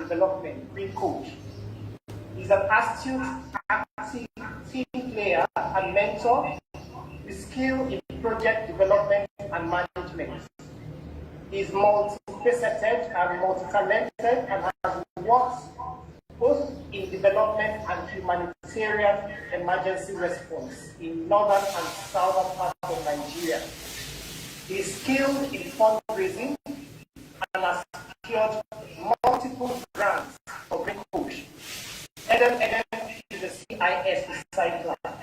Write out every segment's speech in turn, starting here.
development, Green Coach. He's an astute, active team player and mentor with skill in project development and management. He's multifaceted and multi-talented and has worked both in development and humanitarian emergency response in northern and southern parts of Nigeria. He's skilled in fundraising and has secured multiple grants for Green Coach. Eden is the CIS side plan.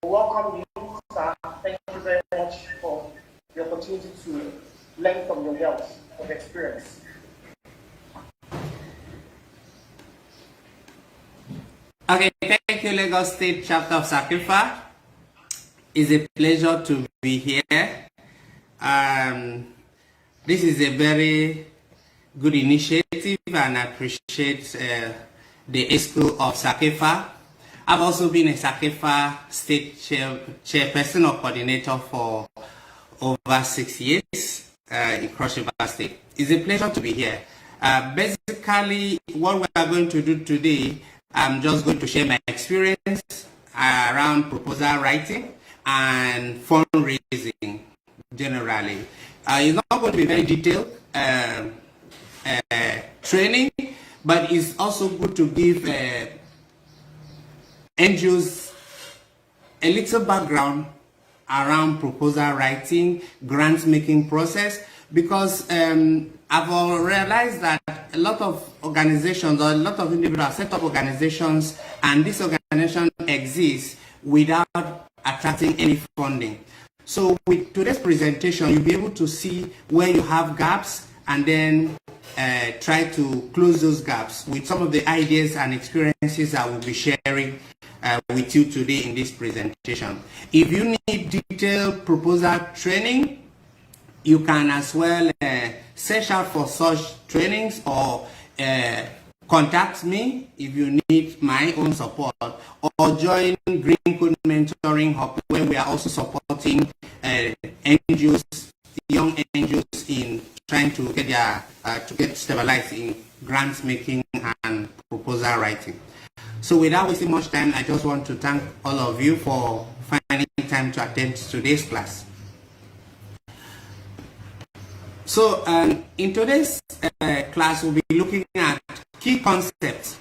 We welcome you, sir. Thank you very much for the opportunity to learn from your wealth of experience. Okay, thank you, Lagos State Chapter of SACIFA. It's a pleasure to be here. This is a very good initiative, and I appreciate the ESCO of SACIFA. I've also been a SACIFA state chairperson or coordinator for over 6 years in Cross River State. It's a pleasure to be here. Basically, what we are going to do today, I'm just going to share my experience around proposal writing and fundraising generally. It's not going to be very detailed training, but it's also good to give NGOs a little background around proposal writing, grant making process, because I've realized that a lot of organizations or a lot of individuals set up organizations, and this organization exists without attracting any funding. So with today's presentation, you'll be able to see where you have gaps and then try to close those gaps with some of the ideas and experiences I will be sharing with you today in this presentation. If you need detailed proposal training, you can as well search out for such trainings or contact me if you need my own support, or join Green Code Mentoring Hub, where we are also supporting NGOs, young NGOs in trying to get their to get stabilized in grants making and proposal writing. So without wasting much time, I just want to thank all of you for finding time to attend today's class. So in today's class, we'll be looking at key concepts,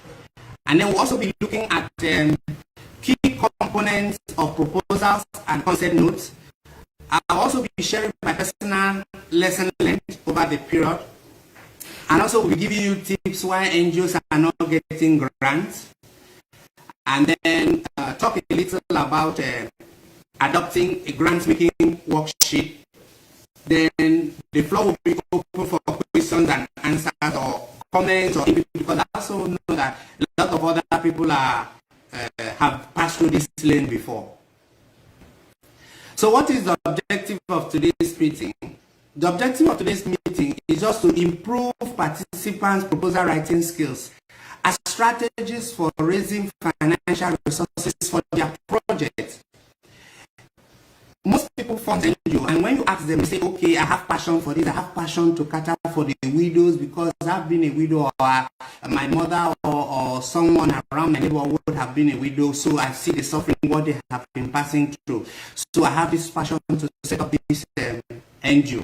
and then we'll also be looking at key components of proposals and concept notes. I'll also be sharing my personal lesson learned over the period, and also we'll be giving you tips why NGOs are not getting grants, and then talk a little about adopting a grant making worksheet. Then the floor will be open for questions and answers or comments, or because I also know that a lot of other people have passed through this lane before. So what is the objective of today's meeting? The objective of today's meeting is just to improve participants' proposal writing skills as strategies for raising financial resources for their projects. Most people fund NGO, and when you ask them, they say, okay, I have passion for this, I have passion to cater for the widows because I've been a widow, or my mother or someone around my neighborhood have been a widow, so I see the suffering, what they have been passing through. So I have this passion to set up this NGO.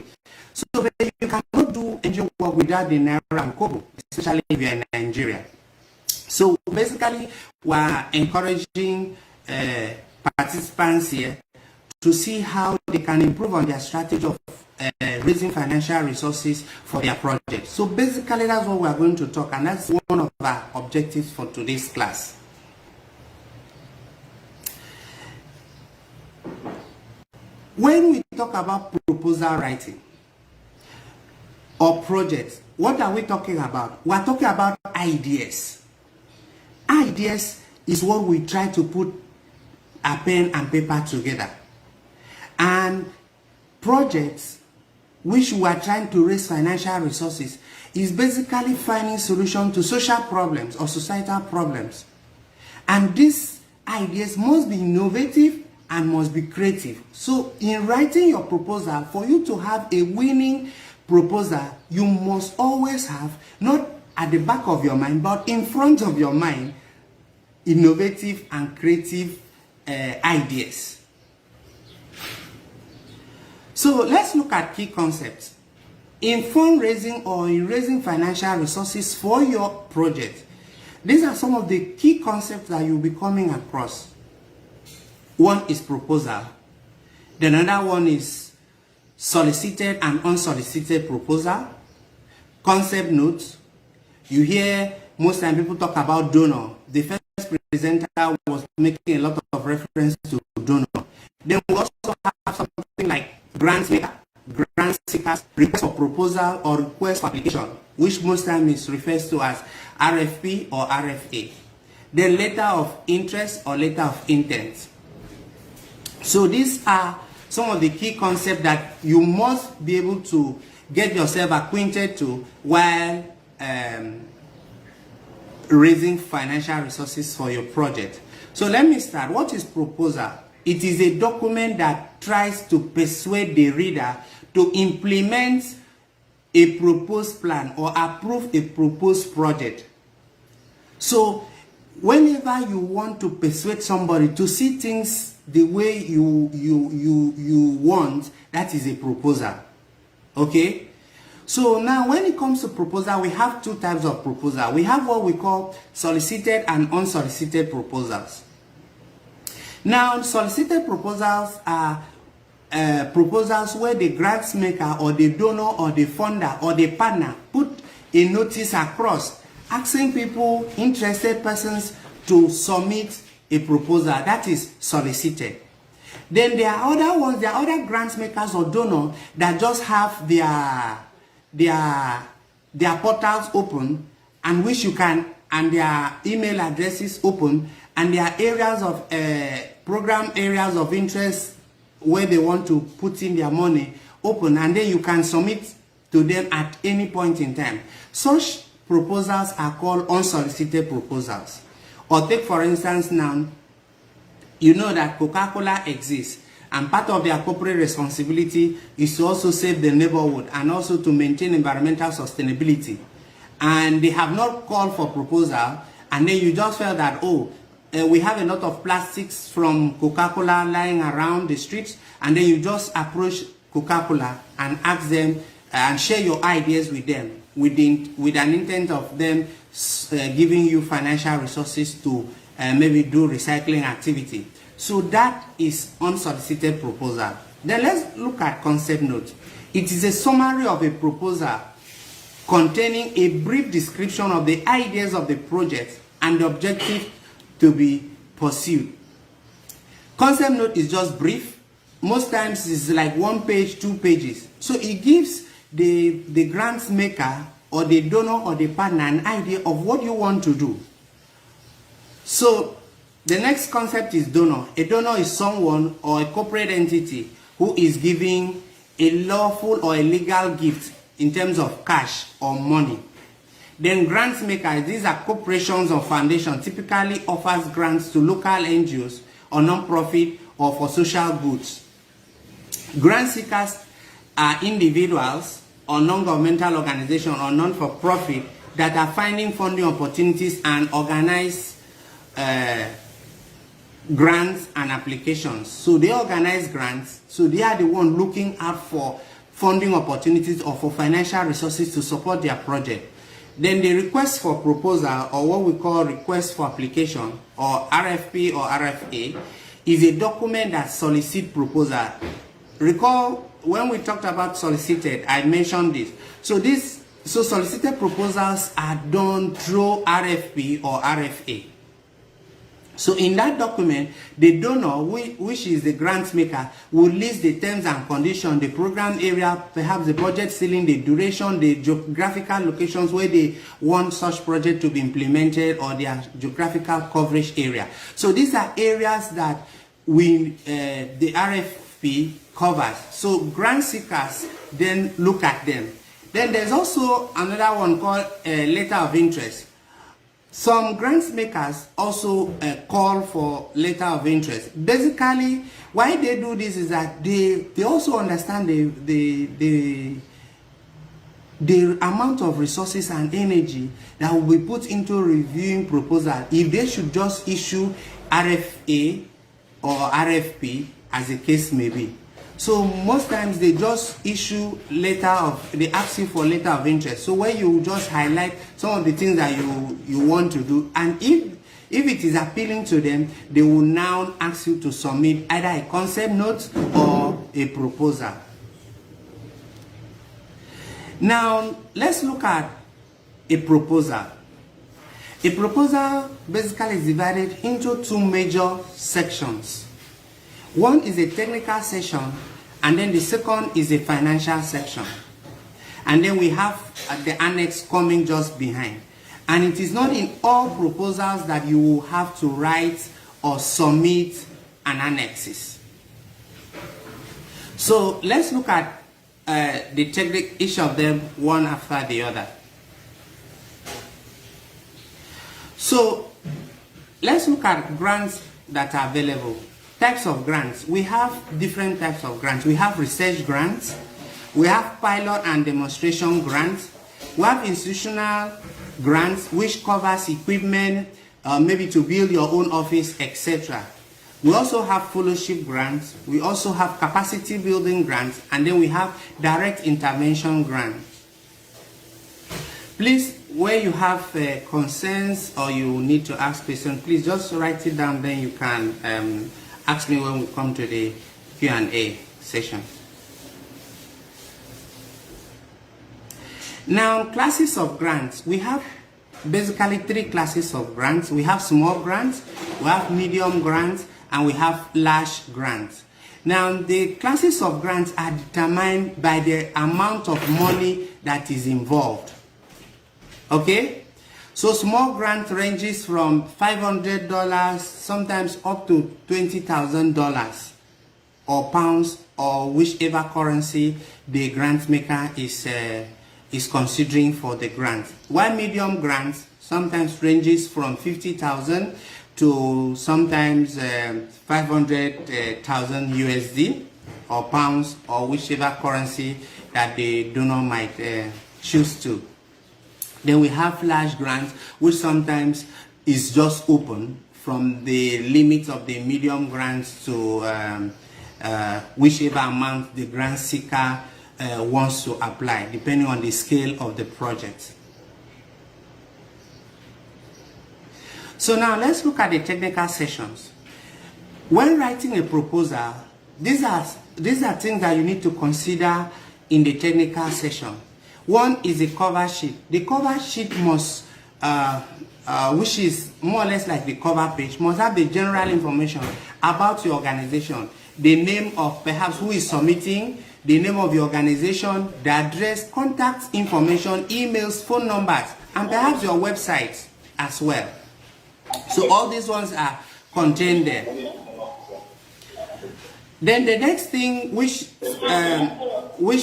So you cannot do NGO work without the Naira and Kobo, especially if you're in Nigeria. So basically, we're encouraging participants here to see how they can improve on their strategy of raising financial resources for their project. So basically, that's what we are going to talk, and that's one of our objectives for today's class. When we talk about proposal writing or projects, what are we talking about? We are talking about ideas. Ideas is what we try to put a pen and paper together. And projects which we are trying to raise financial resources is basically finding solutions to social problems or societal problems. And these ideas must be innovative and must be creative. So in writing your proposal, for you to have a winning proposal, you must always have not at the back of your mind, but in front of your mind, innovative and creative ideas. So let's look at key concepts. In fundraising or in raising financial resources for your project, these are some of the key concepts that you'll be coming across. One is proposal. Then another one is solicited and unsolicited proposal. Concept notes. You hear most time people talk about donor. The first presenter was making a lot of reference to donor. Then we also have something like grant maker, grant seekers, request for proposal or request for application, which most times is referred to as RFP or RFA. Then letter of interest or letter of intent. So these are some of the key concepts that you must be able to get yourself acquainted to while raising financial resources for your project. So let me start. What is proposal? It is a document that tries to persuade the reader to implement a proposed plan or approve a proposed project. So whenever you want to persuade somebody to see things the way you want, that is a proposal. Okay? So now when it comes to proposal, we have two types of proposal. We have what we call solicited and unsolicited proposals. Now, solicited proposals are proposals where the grants maker or the donor or the funder or the partner put a notice across asking people, interested persons, to submit a proposal. That is solicited. Then there are other ones, there are other grants makers or donors that just have their portals open, and which you can, and their email addresses open, and their areas of program areas of interest where they want to put in their money open, and then you can submit to them at any point in time. Such proposals are called unsolicited proposals. Or take for instance now, you know that Coca-Cola exists, and part of their corporate responsibility is to also save the neighborhood and also to maintain environmental sustainability. And they have not called for proposal, and then you just felt that, oh, we have a lot of plastics from Coca-Cola lying around the streets, and then you just approach Coca-Cola and ask them and share your ideas with them with an intent of them giving you financial resources to maybe do recycling activity. So that is unsolicited proposal. Then let's look at concept note. It is a summary of a proposal containing a brief description of the ideas of the project and the objective to be pursued. Concept note is just brief. Most times it's like 1 page, 2 pages. So it gives the grant maker or the donor or the partner an idea of what you want to do. So the next concept is donor. A donor is someone or a corporate entity who is giving a lawful or a legal gift in terms of cash or money. Then grants makers, these are corporations or foundations, typically offers grants to local NGOs or non-profit or for social goods. Grant seekers are individuals or non-governmental organizations or non-for-profit that are finding funding opportunities and organize grants and applications. So they organize grants, so they are the one looking out for funding opportunities or for financial resources to support their project. Then the request for proposal, or what we call request for application, or RFP or RFA, is a document that solicits proposal. Recall when we talked about solicited, I mentioned this. So solicited proposals are done through RFP or RFA. So in that document, the donor, which is the grant maker, will list the terms and conditions, the program area, perhaps the budget ceiling, the duration, the geographical locations where they want such project to be implemented, or their geographical coverage area. So these are areas that the RFP covers. So grant seekers then look at them. Then there's also another one called a letter of interest. Some grant makers also call for letter of interest. Basically, why they do this is that they also understand the the amount of resources and energy that will be put into reviewing proposal if they should just issue RFA or RFP, as the case may be. So most times they just issue they ask you for letter of interest. So where you just highlight some of the things that you want to do, and if it is appealing to them, they will now ask you to submit either a concept note or a proposal. Now, let's look at a proposal. A proposal basically is divided into two major sections. One is a technical section, and then the second is a financial section. And then we have the annex coming just behind. And it is not in all proposals that you will have to write or submit an annexes. So let's look at each of them one after the other. So let's look at grants that are available. Types of grants. We have different types of grants. We have research grants. We have pilot and demonstration grants. We have institutional grants, which covers equipment, maybe to build your own office, etc. We also have fellowship grants. We also have capacity building grants, and then we have direct intervention grants. Please, where you have concerns or you need to ask questions, please just write it down. Then you can ask me when we come to the Q&A session. Now, classes of grants. We have basically three classes of grants. We have small grants, we have medium grants, and we have large grants. Now, the classes of grants are determined by the amount of money that is involved. Okay? So small grant ranges from $500, sometimes up to $20,000 or pounds, or whichever currency the grant maker is considering for the grant. While medium grants sometimes ranges from 50,000 to sometimes 500,000 USD or pounds, or whichever currency that the donor might choose to. Then we have large grants, which sometimes is just open from the limit of the medium grants to whichever amount the grant seeker wants to apply, depending on the scale of the project. So now let's look at the technical sessions. When writing a proposal, these are things that you need to consider in the technical session. One is the cover sheet. The cover sheet must, which is more or less like the cover page, must have the general information about your organization, the name of perhaps who is submitting, the name of the organization, the address, contact information, emails, phone numbers, and perhaps your website as well. So all these ones are contained there. Then the next thing which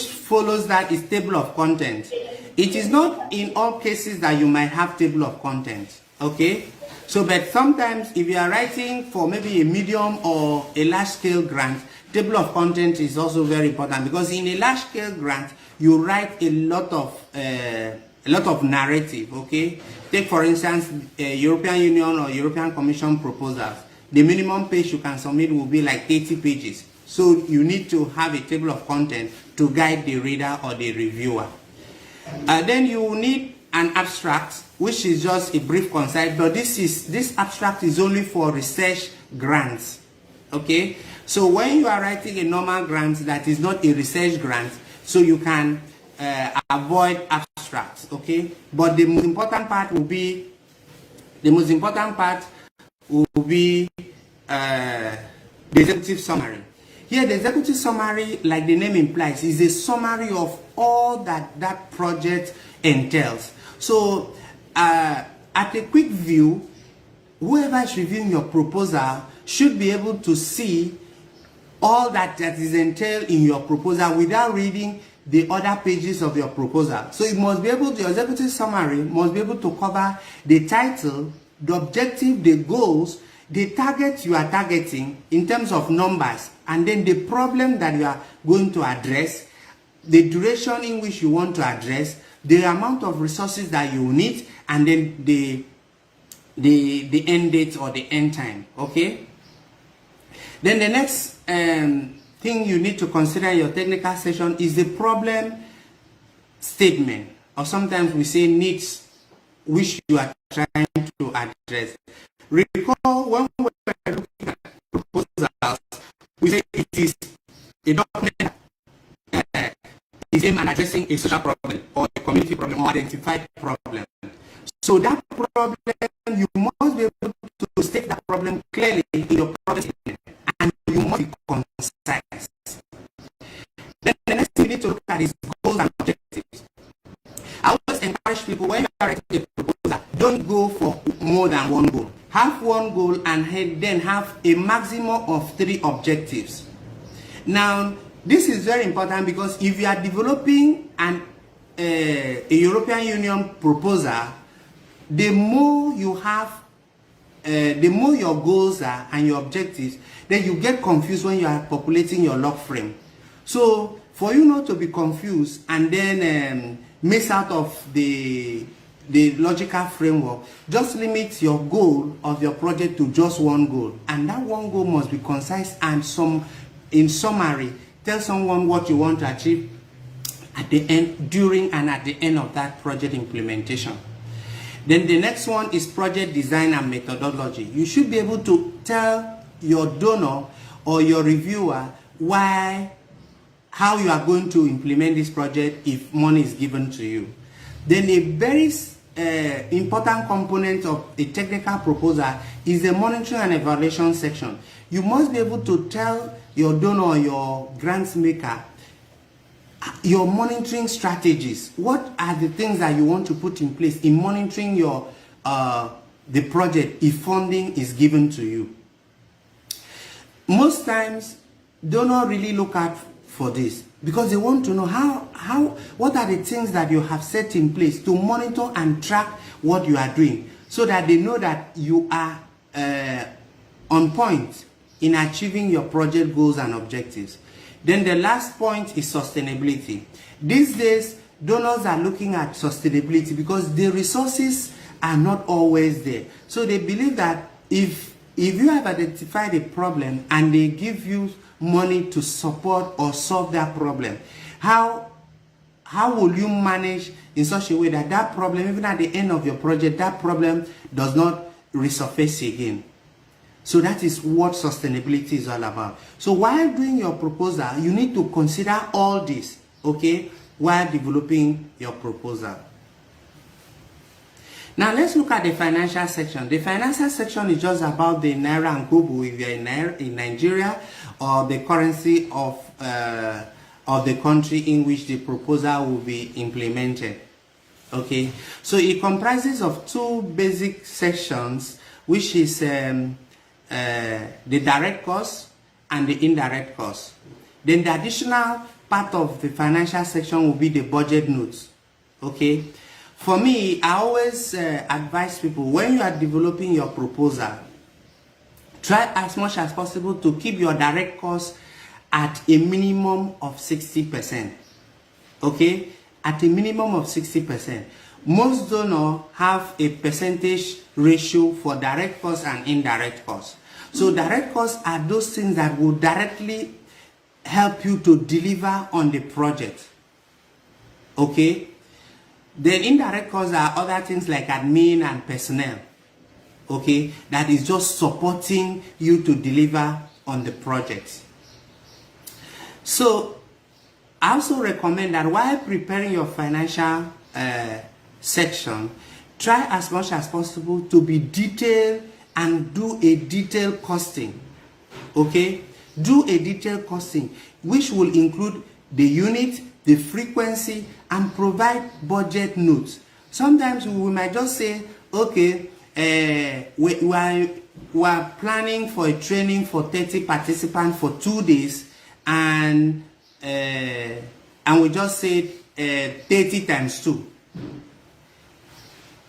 follows that is table of content. It is not in all cases that you might have table of content, okay? So, but sometimes if you are writing for maybe a medium or a large scale grant, table of content is also very important, because in a large scale grant, you write a lot of narrative, okay? Take for instance, European Union or European Commission proposals. The minimum page you can submit will be like 80 pages. So you need to have a table of content to guide the reader or the reviewer. Then you will need an abstract, which is just a brief concise, but this abstract is only for research grants. Okay? So when you are writing a normal grant that is not a research grant, so you can avoid abstracts, okay? But the most important part will be the executive summary. Here, the executive summary, like the name implies, is a summary of all that project entails. So, at a quick view, whoever is reviewing your proposal should be able to see all that is entailed in your proposal without reading the other pages of your proposal. So it must be able to, your executive summary must be able to cover the title, the objective, the goals, the target you are targeting in terms of numbers, and then the problem that you are going to address, the duration in which you want to address, the amount of resources that you need, and then the end date or the end time. Okay. Then the next thing you need to consider in your technical session is the problem statement, or sometimes we say needs, which you are trying to address. Recall when we were looking at proposals, we say it is a document is aimed at addressing a social problem or a community problem or identified problem. So that problem, you must be able to state that problem clearly in your problem statement, and you must be concise. Then the next thing you need to look at is goals and objectives. I always encourage people, when you are writing a proposal, don't go for more than one goal. Have one goal and then have a maximum of 3 objectives. Now, this is very important because if you are developing a European Union proposal, the more you have, the more your goals are and your objectives, then you get confused when you are populating your log frame. So, for you not to be confused and then miss out of the logical framework, just limit your goal of your project to just one goal, and that one goal must be concise and in summary tell someone what you want to achieve at the end, during and at the end of that project implementation. Then the next one is project design and methodology. You should be able to tell your donor or your reviewer how you are going to implement this project if money is given to you. Then a very important component of a technical proposal is the monitoring and evaluation section. You must be able to tell your donor or your grants maker your monitoring strategies. What are the things that you want to put in place in monitoring your the project if funding is given to you? Most times, donors really look out for this because they want to know what are the things that you have set in place to monitor and track what you are doing, so that they know that you are on point in achieving your project goals and objectives. Then the last point is sustainability. These days, donors are looking at sustainability because the resources are not always there. So they believe that if you have identified a problem and they give you money to support or solve that problem, how will you manage in such a way that that problem, even at the end of your project, that problem does not resurface again? So that is what sustainability is all about. So while doing your proposal, you need to consider all this, okay, while developing your proposal. Now let's look at the financial section. The financial section is just about the Naira and Kobo if you're in Nigeria, or the currency of the country in which the proposal will be implemented. Okay, so it comprises of 2 basic sections, which is the direct cost and the indirect cost. Then the additional part of the financial section will be the budget notes. Okay, for me, I always advise people, when you are developing your proposal, try as much as possible to keep your direct cost at a minimum of 60%. Okay, at a minimum of 60%. Most donors have a percentage ratio for direct costs and indirect costs. So direct costs are those things that will directly help you to deliver on the project. Okay? Then indirect costs are other things like admin and personnel. Okay? That is just supporting you to deliver on the project. So I also recommend that while preparing your financial section, try as much as possible to be detailed and do a detailed costing. Okay, do a detailed costing which will include the unit, the frequency, and provide budget notes. Sometimes we might just say, okay, we are planning for a training for 30 participants for 2 days, and we just said 30 times 2.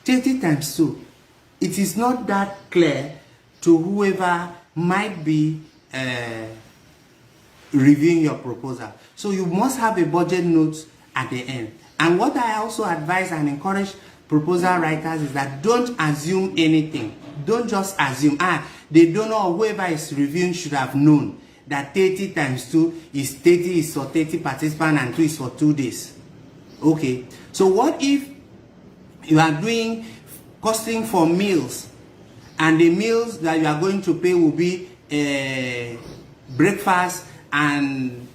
30 times 2. It is not that clear to whoever might be reviewing your proposal. So you must have a budget note at the end. And what I also advise and encourage proposal writers is that don't assume anything. Don't just assume, the donor or whoever is reviewing should have known that 30 times 2 is 30 is for 30 participants and 2 is for 2 days. Okay, so what if you are doing costing for meals, and the meals that you are going to pay will be breakfast and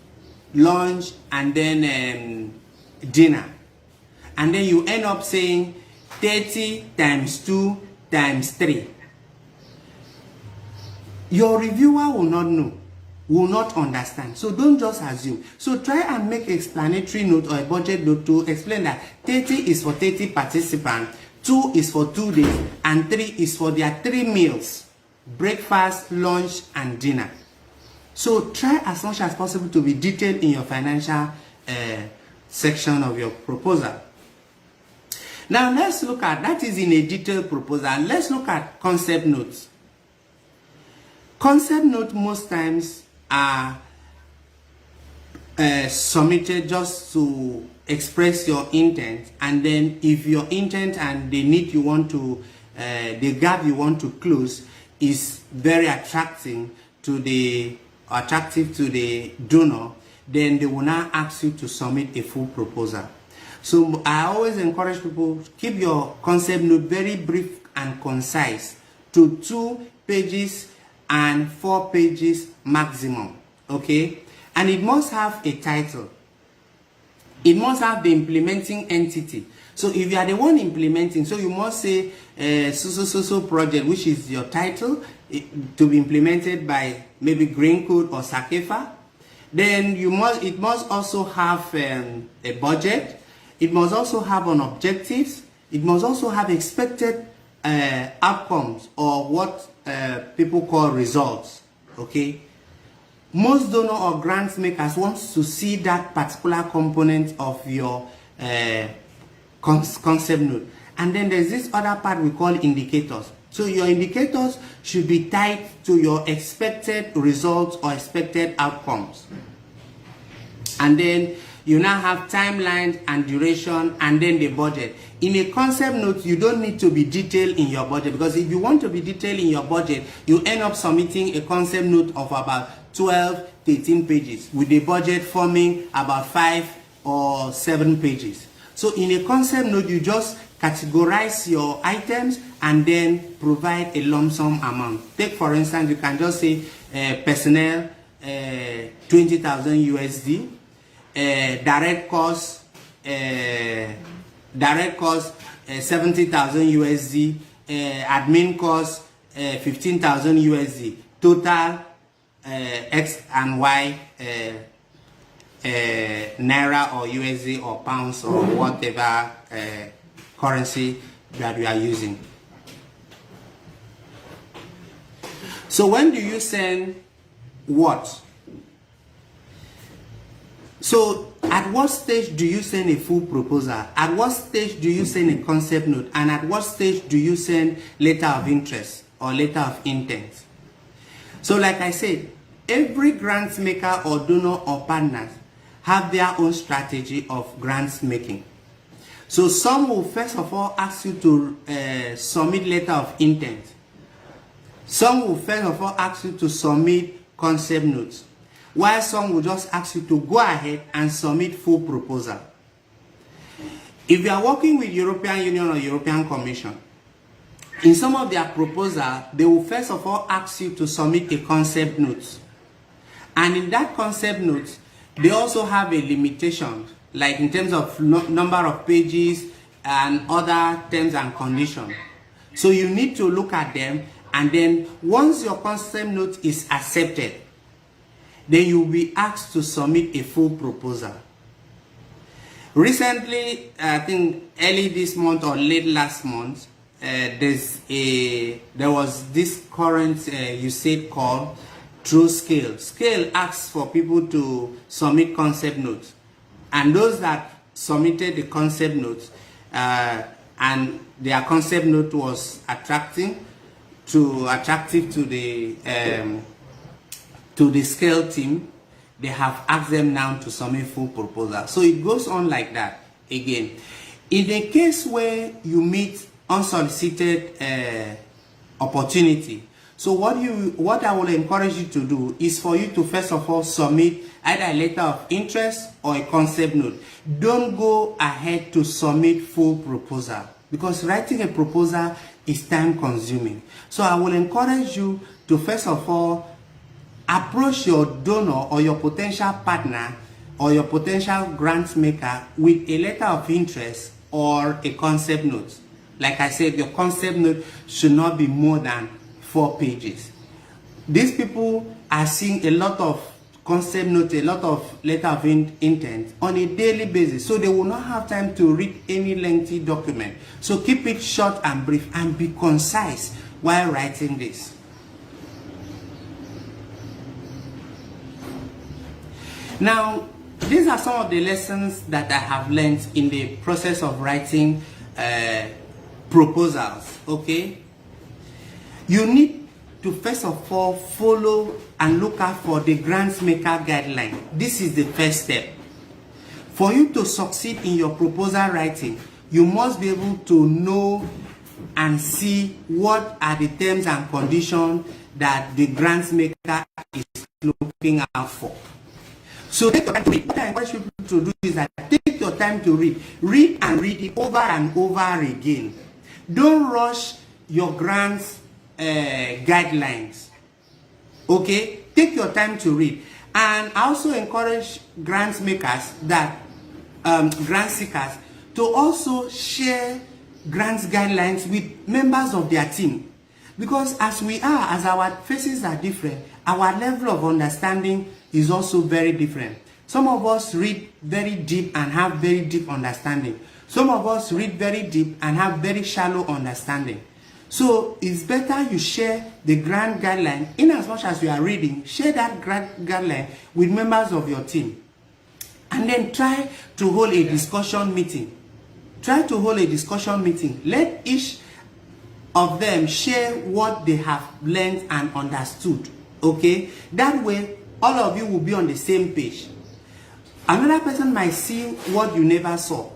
lunch and then dinner, and then you end up saying 30 times 2 times 3. Your reviewer will not know, will not understand. So don't just assume. So try and make an explanatory note or a budget note to explain that 30 is for 30 participants, 2 is for 2 days, and 3 is for their 3 meals: breakfast, lunch, and dinner. So try as much as possible to be detailed in your financial section of your proposal. Now let's look at, that is in a detailed proposal. Let's look at concept notes. Concept notes most times are submitted just to express your intent, and then if your intent and the need you want to, the gap you want to close is very attractive to the donor, then they will now ask you to submit a full proposal. So I always encourage people to keep your concept note very brief and concise, to 2 pages and 4 pages maximum. Okay, and it must have a title. It must have the implementing entity. So if you are the one implementing, so you must say so project, which is your title, to be implemented by maybe Green Code or SACEFA. Then it must also have a budget. It must also have an objectives. It must also have expected outcomes, or what people call results. Okay. Most donor or grant makers want to see that particular component of your concept note. And then there's this other part we call indicators. So your indicators should be tied to your expected results or expected outcomes. And then you now have timeline and duration, and then the budget. In a concept note, you don't need to be detailed in your budget, because if you want to be detailed in your budget, you end up submitting a concept note of about 12, 13 pages, with the budget forming about 5 or 7 pages. So in a concept note, you just categorize your items and then provide a lump sum amount. Take for instance, you can just say personnel 20,000 USD, direct cost 70,000 USD, admin cost 15,000 USD, total X and Y Naira or USD or pounds or whatever currency that you are using. So when do you send what? So at what stage do you send a full proposal? At what stage do you send a concept note? And at what stage do you send letter of interest or letter of intent? So like I said, every grant maker or donor or partners have their own strategy of grants making. So some will first of all ask you to submit letter of intent. Some will first of all ask you to submit concept notes, while some will just ask you to go ahead and submit full proposal. If you are working with European Union or European Commission, in some of their proposal, they will first of all ask you to submit a concept note. And in that concept note, they also have a limitation, like in terms of number of pages and other terms and conditions. So you need to look at them, and then once your concept note is accepted, then you will be asked to submit a full proposal. Recently, I think early this month or late last month, there was this current USAID call through Scale. Scale asks for people to submit concept notes, and those that submitted the concept notes and their concept note was attractive to the Scale team, they have asked them now to submit full proposal. So it goes on like that again. In the case where you meet unsolicited opportunity, so what I will encourage you to do is for you to first of all submit either a letter of interest or a concept note. Don't go ahead to submit full proposal, because writing a proposal is time consuming. So I will encourage you to first of all approach your donor or your potential partner or your potential grant maker with a letter of interest or a concept note. Like I said, your concept note should not be more than 4 pages. These people are seeing a lot of concept notes, a lot of letter of intent on a daily basis, so they will not have time to read any lengthy document. So keep it short and brief and be concise while writing this. Now, these are some of the lessons that I have learned in the process of writing proposals. Okay, you need to first of all follow and look out for the grant maker guideline. This is the first step. For you to succeed in your proposal writing, you must be able to know and see what are the terms and conditions that the grant maker is looking out for. So take your time to read. What I encourage people to do is that take your time to read. Read and read it over and over again. Don't rush your grants guidelines. Okay? Take your time to read. And I also encourage grant makers that grant seekers to also share grants guidelines with members of their team. Because as our faces are different, our level of understanding is also very different. Some of us read very deep and have very deep understanding. Some of us read very deep and have very shallow understanding. So it's better you share the grant guideline. In as much as you are reading, share that grant guideline with members of your team. And then try to hold a discussion meeting. Try to hold a discussion meeting. Let each of them share what they have learned and understood. Okay? That way, all of you will be on the same page. Another person might see what you never saw.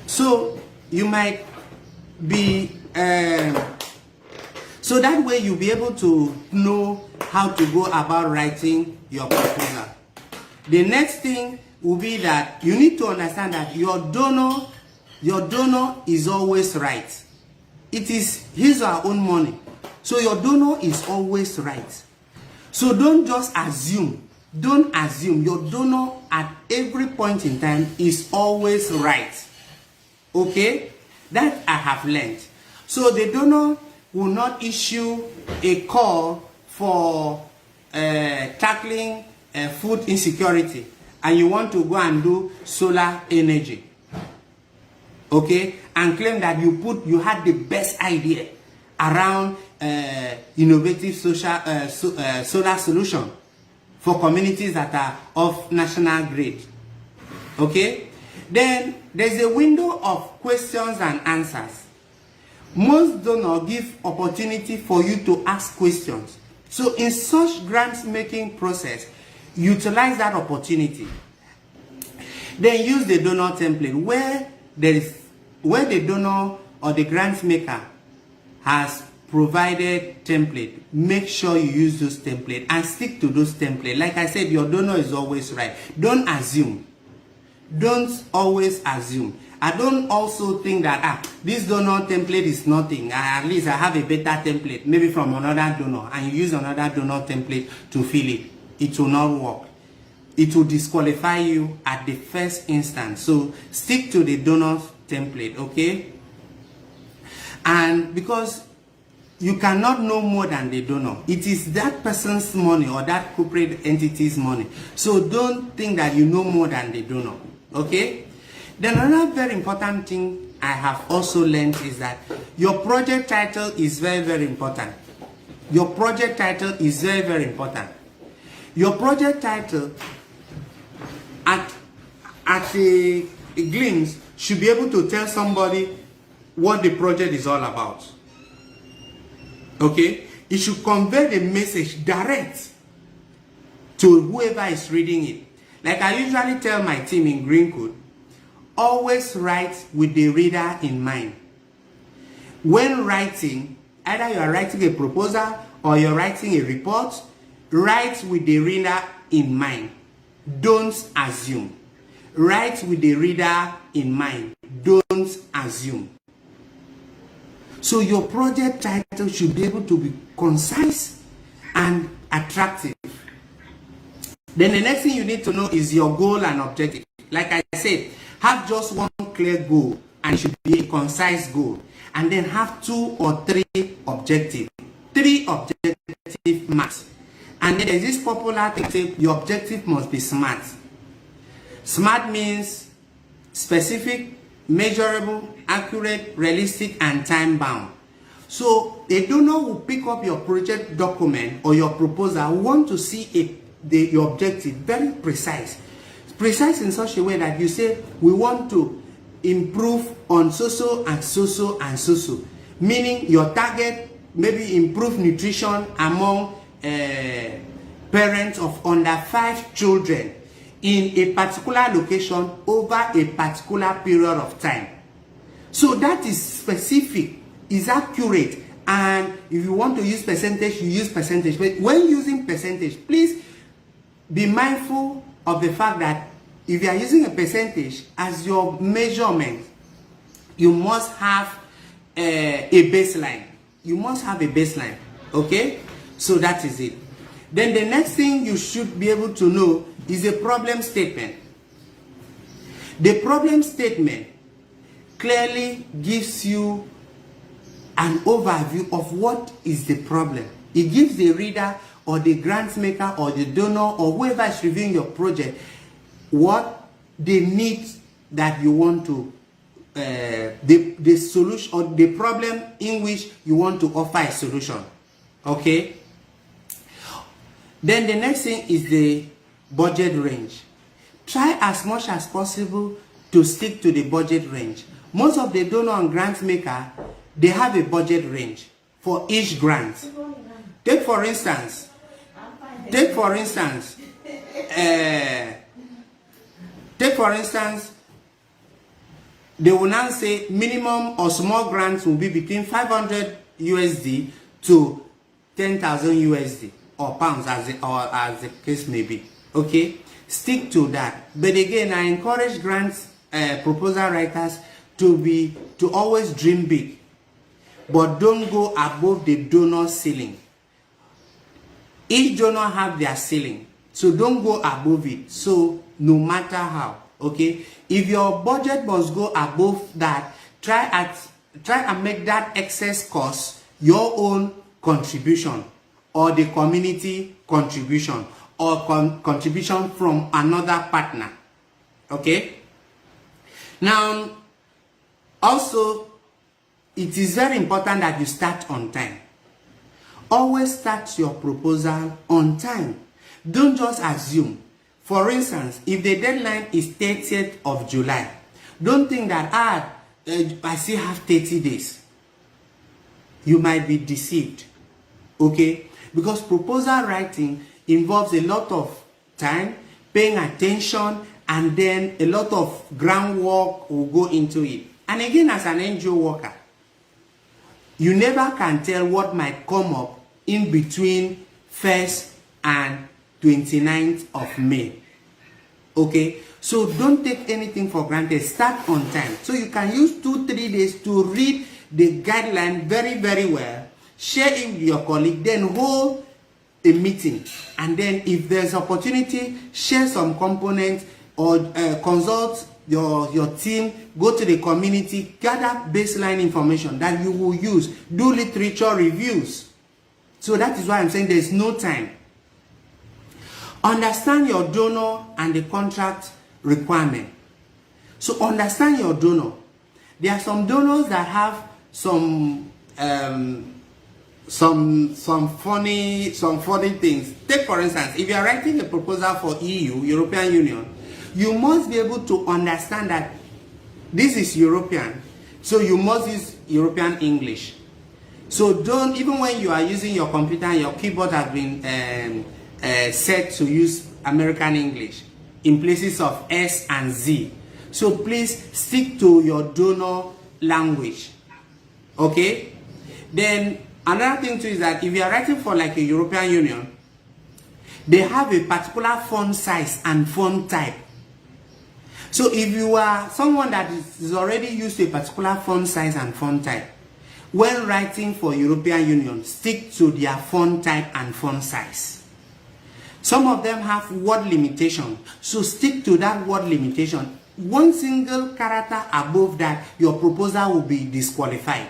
So you might be so that way you'll be able to know how to go about writing your proposal. The next thing will be that you need to understand that your donor is always right. It is his or her own money. So your donor is always right. So don't just assume. Don't assume. Your donor at every point in time is always right. Okay? That I have learned. So the donor will not issue a call for tackling food insecurity, and you want to go and do solar energy. Okay? And claim that you had the best idea around innovative solar solution for communities that are of national grade. Okay? Then there's a window of questions and answers. Most donors give opportunity for you to ask questions. So in such grant making process, utilize that opportunity. Then use the donor template where the donor or the grant maker has provided template. Make sure you use those templates and stick to those templates. Like I said, your donor is always right. Don't assume. Don't always assume. I don't also think that this donor template is nothing. At least I have a better template, maybe from another donor, and you use another donor template to fill it. It will not work. It will disqualify you at the first instance. So stick to the donor template, okay? And because you cannot know more than the donor. It is that person's money or that corporate entity's money. So don't think that you know more than the donor. Okay? Then another very important thing I have also learned is that your project title is very, very important. Your project title is very, very important. Your project title at a glimpse should be able to tell somebody what the project is all about. Okay? It should convey the message direct to whoever is reading it. Like I usually tell my team in Green Code, always write with the reader in mind. When writing, either you are writing a proposal or you're writing a report, write with the reader in mind. Don't assume. Write with the reader in mind. Don't assume. So your project title should be able to be concise and attractive. Then the next thing you need to know is your goal and objective. Like I said, have just one clear goal, and it should be a concise goal. And then have 2 or 3 objectives. 3 objective max. And then there's this popular thing, your objective must be SMART. SMART means specific, measurable, accurate, realistic, and time-bound. So a donor will pick up your project document or your proposal, want to see your objective very precise. Precise in such a way that you say, we want to improve on so-so and so-so and so-so. Meaning your target, maybe improve nutrition among parents of under 5 children in a particular location over a particular period of time. So that is specific, is accurate, and if you want to use percentage, you use percentage. But when using percentage, please be mindful of the fact that if you are using a percentage as your measurement, you must have a baseline. You must have a baseline, okay? So that is it. Then the next thing you should be able to know is a problem statement. The problem statement clearly gives you an overview of what is the problem. It gives the reader or the grant maker or the donor or whoever is reviewing your project what they need that you want to, the solution or the problem in which you want to offer a solution. Okay? Then the next thing is the budget range. Try as much as possible to stick to the budget range. Most of the donor and grant maker, they have a budget range for each grant. Take for instance, they will now say minimum or small grants will be between 500 USD to 10,000 USD or pounds as the case may be. Okay, stick to that. But again, I encourage grants proposal writers to always dream big, but don't go above the donor ceiling. Each donor have their ceiling, so don't go above it. So no matter how, okay, if your budget must go above that, try and make that excess cost your own contribution or the community contribution or contribution from another partner. Okay, now also it is very important that you start on time. Always start your proposal on time. Don't just assume. For instance, if the deadline is 30th of July, don't think that I still have 30 days. You might be deceived. Okay? Because proposal writing involves a lot of time, paying attention, and then a lot of groundwork will go into it. And again, as an NGO worker, you never can tell what might come up in between 1st and 29th of May. Okay? So don't take anything for granted. Start on time. So you can use 2-3 days to read the guideline very, very well. Share it with your colleague. Then hold a meeting. And then if there's opportunity, share some components or consult your team, go to the community, gather baseline information that you will use, do literature reviews. So that is why I'm saying there's no time. Understand your donor and the contract requirement. So understand your donor. There are some donors that have some funny things. Take for instance, if you are writing a proposal for EU, European Union, you must be able to understand that this is European, so you must use European English. So don't, even when you are using your computer and your keyboard has been set to use American English in places of S and Z. So please stick to your donor language. Okay? Then another thing too is that if you are writing for like a European Union, they have a particular font size and font type. So if you are someone that is already used to a particular font size and font type, when writing for European Union, stick to their font type and font size. Some of them have word limitation, so stick to that word limitation. One single character above that, your proposal will be disqualified.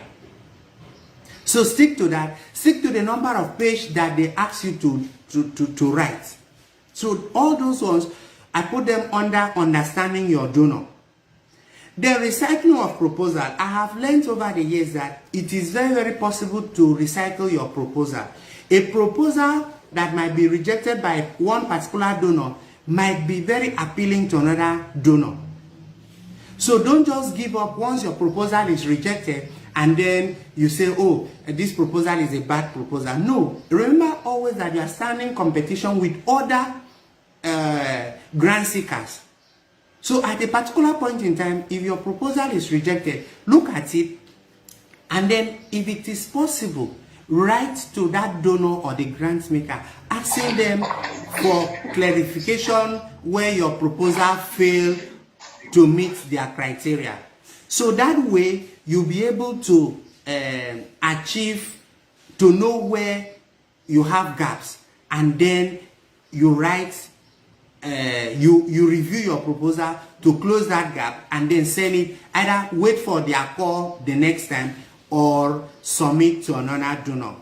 So stick to that. Stick to the number of pages that they ask you to write. So all those ones, I put them under understanding your donor. The recycling of proposal, I have learned over the years that it is very, very possible to recycle your proposal. A proposal that might be rejected by one particular donor might be very appealing to another donor. So don't just give up once your proposal is rejected and then you say, oh, this proposal is a bad proposal. No, remember always that you are standing competition with other grant seekers. So at a particular point in time, if your proposal is rejected, look at it, and then if it is possible, write to that donor or the grant maker, asking them for clarification where your proposal failed to meet their criteria. So that way, you'll be able to achieve, to know where you have gaps, and then you write, you review your proposal to close that gap, and then send it, either wait for their call the next time or submit to another donor.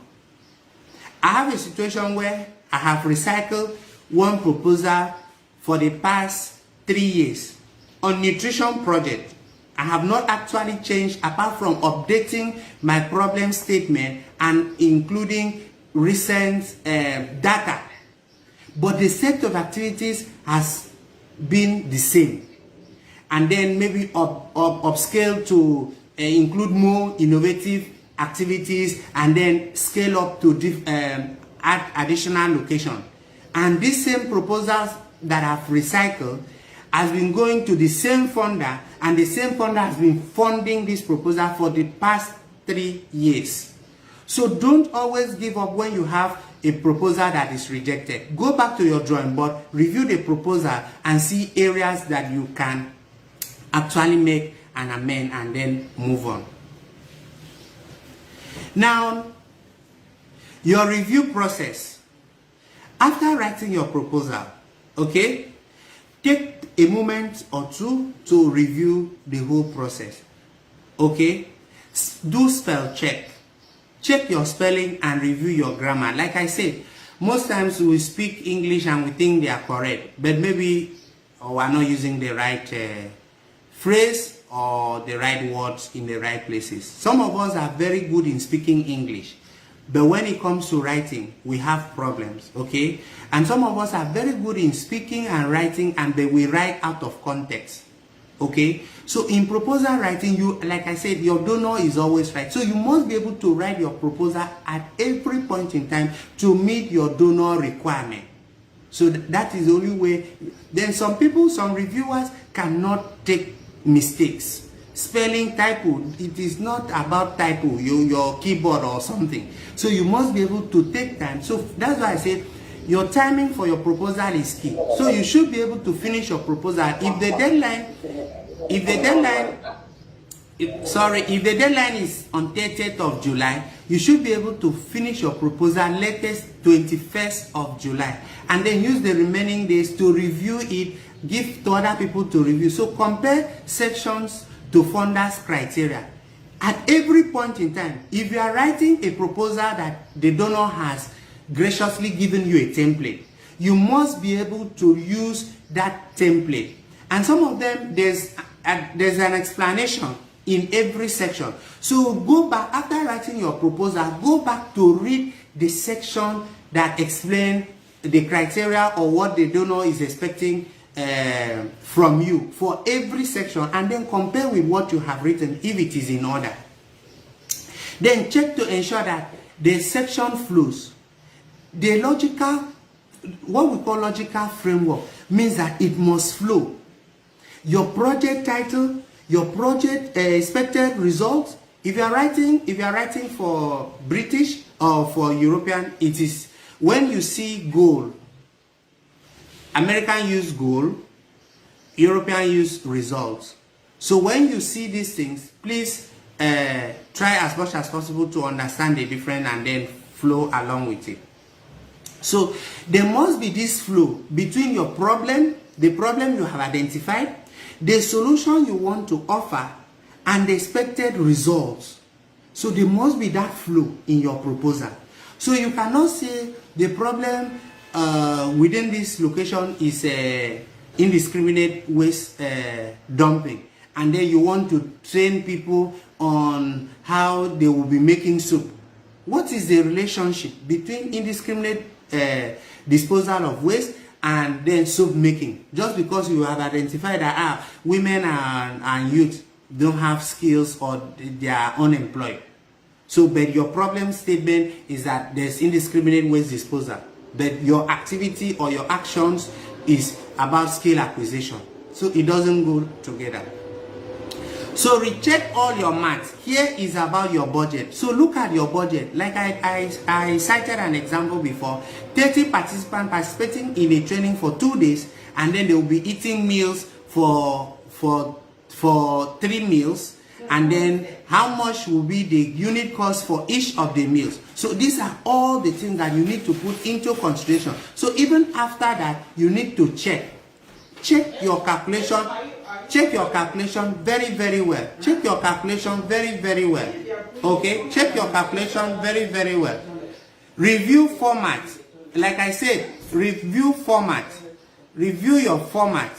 I have a situation where I have recycled one proposal for the past 3 years on nutrition project. I have not actually changed apart from updating my problem statement and including recent data. But the set of activities has been the same. And then maybe upscale to include more innovative activities, and then scale up to add additional location. And these same proposals that I've recycled has been going to the same funder, and the same funder has been funding this proposal for the past 3 years. So don't always give up when you have a proposal that is rejected. Go back to your drawing board, review the proposal, and see areas that you can actually make an amend and then move on. Now, your review process. After writing your proposal, okay, take a moment or two to review the whole process. Okay, do spell check. Check your spelling and review your grammar. Like I said, most times we speak English and we think they are correct, but maybe we are not using the right phrase or the right words in the right places. Some of us are very good in speaking English, but when it comes to writing, we have problems, okay? And some of us are very good in speaking and writing, and then we write out of context, okay? So in proposal writing, you, like I said, your donor is always right. So you must be able to write your proposal at every point in time to meet your donor requirement. So that is the only way. Then some people, some reviewers cannot take mistakes. Spelling, typo, it is not about typo, your keyboard or something. So you must be able to take time. So that's why I said your timing for your proposal is key. So you should be able to finish your proposal. If the deadline is on 30th of July, you should be able to finish your proposal latest 21st of July, and then use the remaining days to review it, give to other people to review. So compare sections to funders' criteria. At every point in time, if you are writing a proposal that the donor has graciously given you a template, you must be able to use that template. And some of them, there's an explanation in every section. So go back, after writing your proposal, go back to read the section that explain the criteria or what the donor is expecting from you for every section, and then compare with what you have written if it is in order. Then check to ensure that the section flows. The logical what we call logical framework means that it must flow. Your project title, your project expected results. If you are writing for British or for European, it is when you see goal. American use goal, European use results. So when you see these things, please try as much as possible to understand the difference and then flow along with it. So there must be this flow between your problem, the problem you have identified, the solution you want to offer, and the expected results. So there must be that flow in your proposal. So you cannot say the problem within this location is indiscriminate waste dumping, and then you want to train people on how they will be making soup. What is the relationship between indiscriminate disposal of waste and then soap making? Just because you have identified that women and youth don't have skills or they are unemployed. So, but your problem statement is that there's indiscriminate waste disposal, but your activity or your actions is about skill acquisition. So it doesn't go together. So recheck all your maths. Here is about your budget. So look at your budget. Like I cited an example before. 30 participants participating in a training for 2 days, and then they will be eating meals for 3 meals. And then how much will be the unit cost for each of the meals? So these are all the things that you need to put into consideration. So even after that, you need to check your calculation. Check your calculation very, very well. Check your calculation very, very well. Okay? Check your calculation very, very well. Review format. Like I said, review format. Review your format.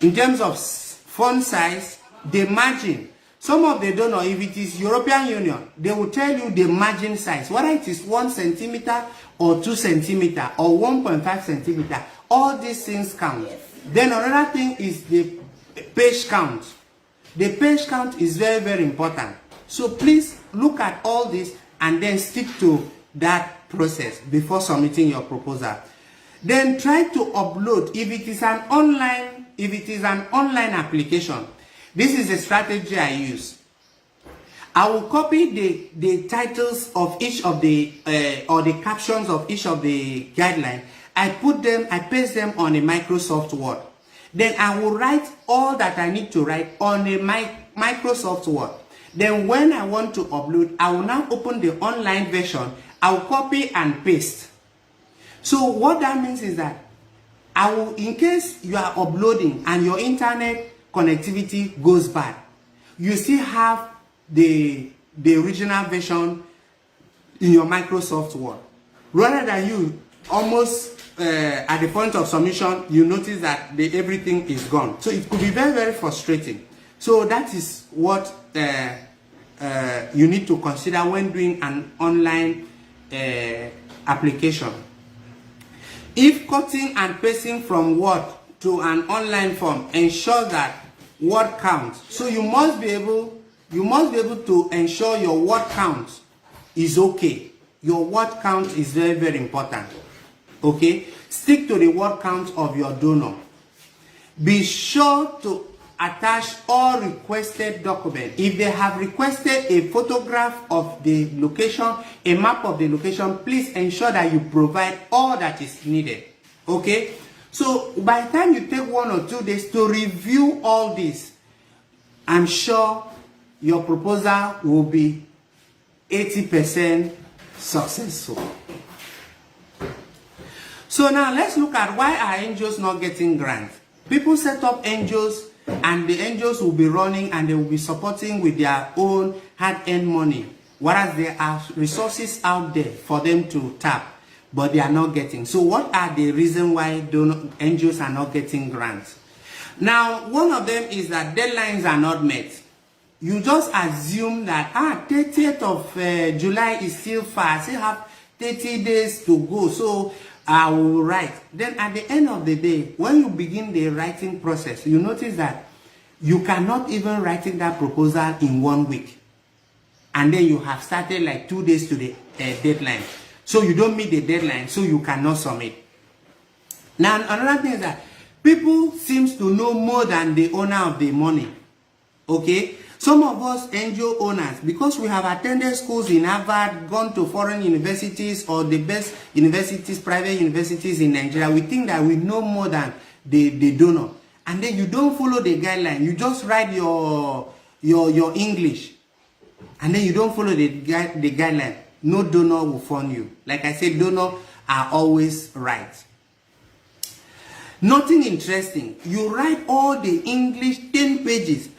In terms of font size, the margin. Some of the donor, if it is European Union, they will tell you the margin size. Whether it is 1 centimeter or 2 centimeter or 1.5 centimeter. All these things count. Then another thing is the page count. The page count is very, very important. So please look at all this and then stick to that process before submitting your proposal. Then try to upload if it is an online application. This is the strategy I use. I will copy the titles of each of the or the captions of each of the guidelines. I paste them on a Microsoft Word. Then I will write all that I need to write on a Microsoft Word. Then when I want to upload, I will now open the online version. I will copy and paste. So what that means is that I will, in case you are uploading and your internet connectivity goes bad, you still have the original version in your Microsoft Word. Rather than you almost at the point of submission, you notice that everything is gone. So it could be very, very frustrating. So that is what you need to consider when doing an online application. If cutting and pasting from Word to an online form ensures that word count. So you must be able to ensure your word count is okay. Your word count is very, very important. Okay? Stick to the word count of your donor. Be sure to attach all requested documents. If they have requested a photograph of the location, a map of the location, please ensure that you provide all that is needed. Okay? So by the time you take 1 or 2 days to review all this, I'm sure your proposal will be 80% successful. So now let's look at why are NGOs not getting grants. People set up NGOs and the NGOs will be running and they will be supporting with their own hard-earned money, whereas there are resources out there for them to tap, but they are not getting. So what are the reasons why NGOs are not getting grants? Now, one of them is that deadlines are not met. You just assume that 30th of July is still far, I still have 30 days to go, so I will write. Then at the end of the day, when you begin the writing process, you notice that you cannot even write that proposal in 1 week. And then you have started like 2 days to the deadline. So you don't meet the deadline, so you cannot submit. Now, another thing is that people seems to know more than the owner of the money. Okay? Some of us NGO owners, because we have attended schools in Harvard, gone to foreign universities or the best universities, private universities in Nigeria, we think that we know more than the donor. And then you don't follow the guideline. You just write your English. And then you don't follow the guideline. No donor will fund you. Like I said, donors are always right. Nothing interesting. You write all the English 10 pages.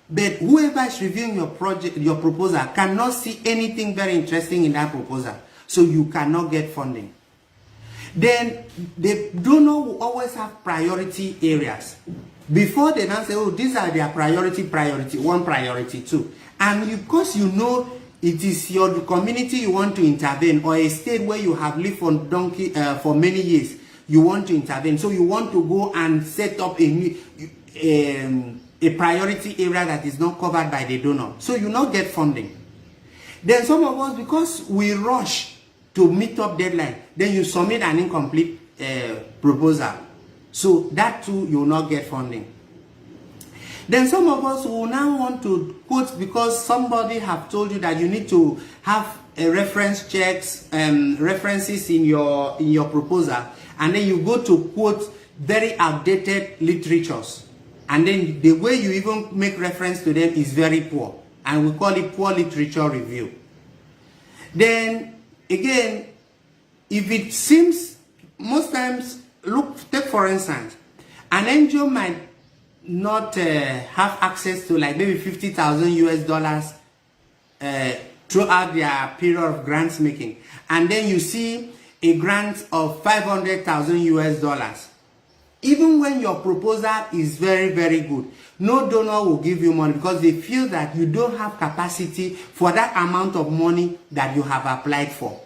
But whoever is reviewing your project, your proposal, cannot see anything very interesting in that proposal. So you cannot get funding. Then the donor will always have priority areas. Before they now say, oh, these are their priority 1, priority 2. And because you know it is your community you want to intervene, or a state where you have lived for many years, you want to intervene. So you want to go and set up a priority area that is not covered by the donor. So you not get funding. Then some of us, because we rush to meet up deadline, then you submit an incomplete proposal. So that too, you will not get funding. Then some of us will now want to quote because somebody have told you that you need to have a reference checks, references in your proposal, and then you go to quote very outdated literatures. And then the way you even make reference to them is very poor. And we call it poor literature review. Then, again, if it seems, most times, take for instance, an NGO might not have access to like maybe $50,000 throughout their period of grants making. And then you see a grant of $500,000. Even when your proposal is very, very good, no donor will give you money because they feel that you don't have capacity for that amount of money that you have applied for.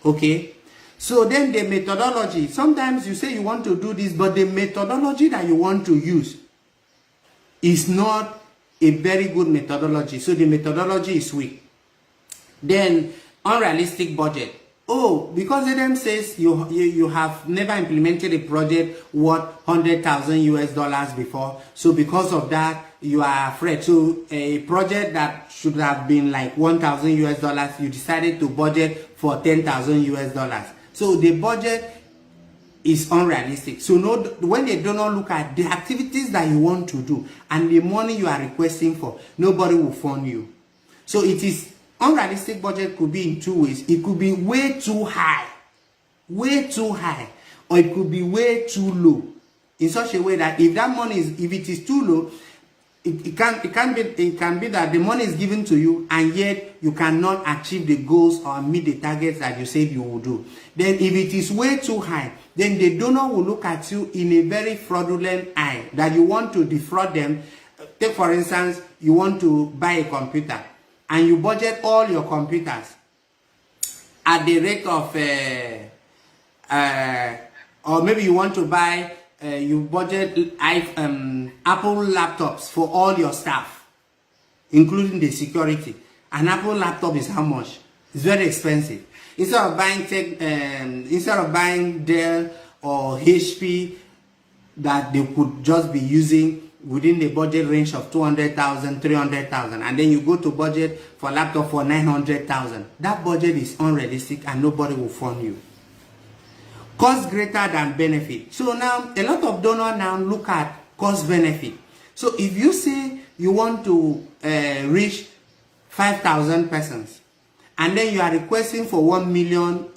Okay? So then the methodology, sometimes you say you want to do this, but the methodology that you want to use is not a very good methodology. So the methodology is weak. Then unrealistic budget. Oh, because them says you have never implemented a project worth $100,000 before, so because of that you are afraid. So a project that should have been like $1,000, you decided to budget for $10,000. So the budget is unrealistic. So when they do not look at the activities that you want to do and the money you are requesting for, nobody will fund you. So it is unrealistic. Budget could be in two ways. It could be way too high, or it could be way too low, in such a way that if that money is, if it is too low, it can be that the money is given to you and yet you cannot achieve the goals or meet the targets that you said you will do. Then if it is way too high, then the donor will look at you in a very fraudulent eye, that you want to defraud them. Take for instance, you want to buy a computer and you budget all your computers at the rate of or maybe you want to buy you budget Apple laptops for all your staff, including the security. An Apple laptop is how much? It's very expensive. Instead of buying Dell or HP that they could just be using within the budget range of 200,000, 300,000, and then you go to budget for laptop for 900,000. That budget is unrealistic and nobody will fund you. Cost greater than benefit. So now a lot of donors now look at cost benefit. So if you say you want to reach 5,000 persons and then you are requesting for $1 million,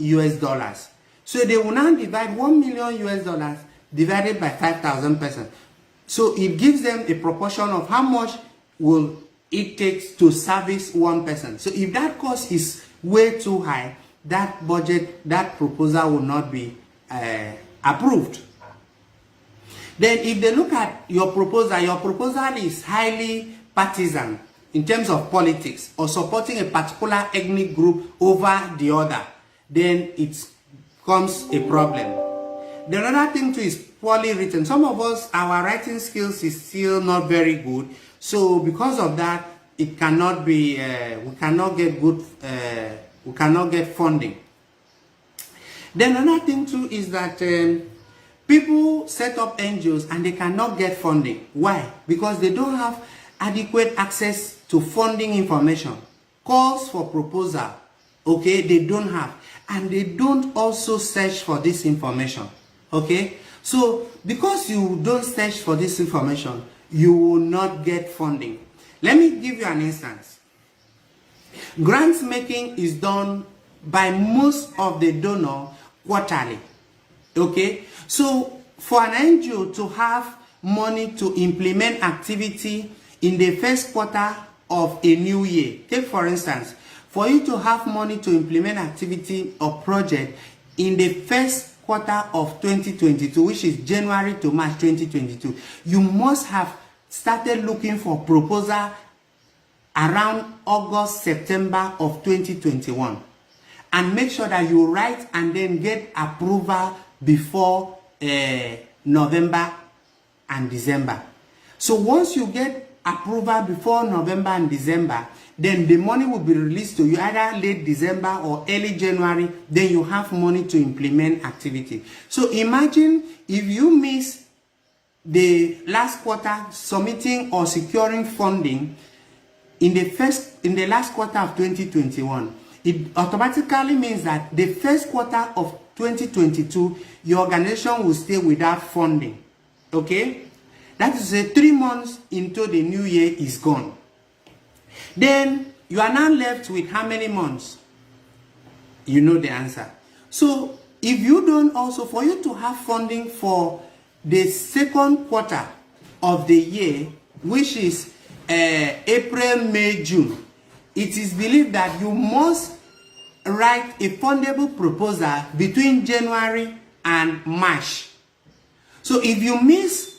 so they will now divide $1 million divided by 5,000 persons. So it gives them a proportion of how much will it take to service one person. So if that cost is way too high, that budget, that proposal will not be approved. Then if they look at your proposal is highly partisan in terms of politics or supporting a particular ethnic group over the other, then it becomes a problem. The other thing too is poorly written. Some of us, our writing skills is still not very good. So because of that, it cannot be, we cannot get funding Then another thing too is that people set up NGOs and they cannot get funding. Why? Because they don't have adequate access to funding information. Calls for proposal, okay, they don't have. And they don't also search for this information, okay? So, because you don't search for this information, you will not get funding. Let me give you an instance. Grants making is done by most of the donor quarterly, okay? So, for an NGO to have money to implement activity in the first quarter of a new year, take for instance, for you to have money to implement activity or project in the first quarter of 2022, which is January to March 2022, you must have started looking for proposal around August, September of 2021. And make sure that you write and then get approval before November and December. So once you get approval before November and December, then the money will be released to you either late December or early January. Then you have money to implement activity. So imagine if you miss the last quarter submitting or securing funding in the last quarter of 2021, it automatically means that the first quarter of 2022, your organization will stay without funding. Okay? That is 3 months into the new year is gone. Then you are now left with how many months? You know the answer. So if you don't also, for you to have funding for the second quarter of the year, which is April, May, June, it is believed that you must write a fundable proposal between January and March. So if you miss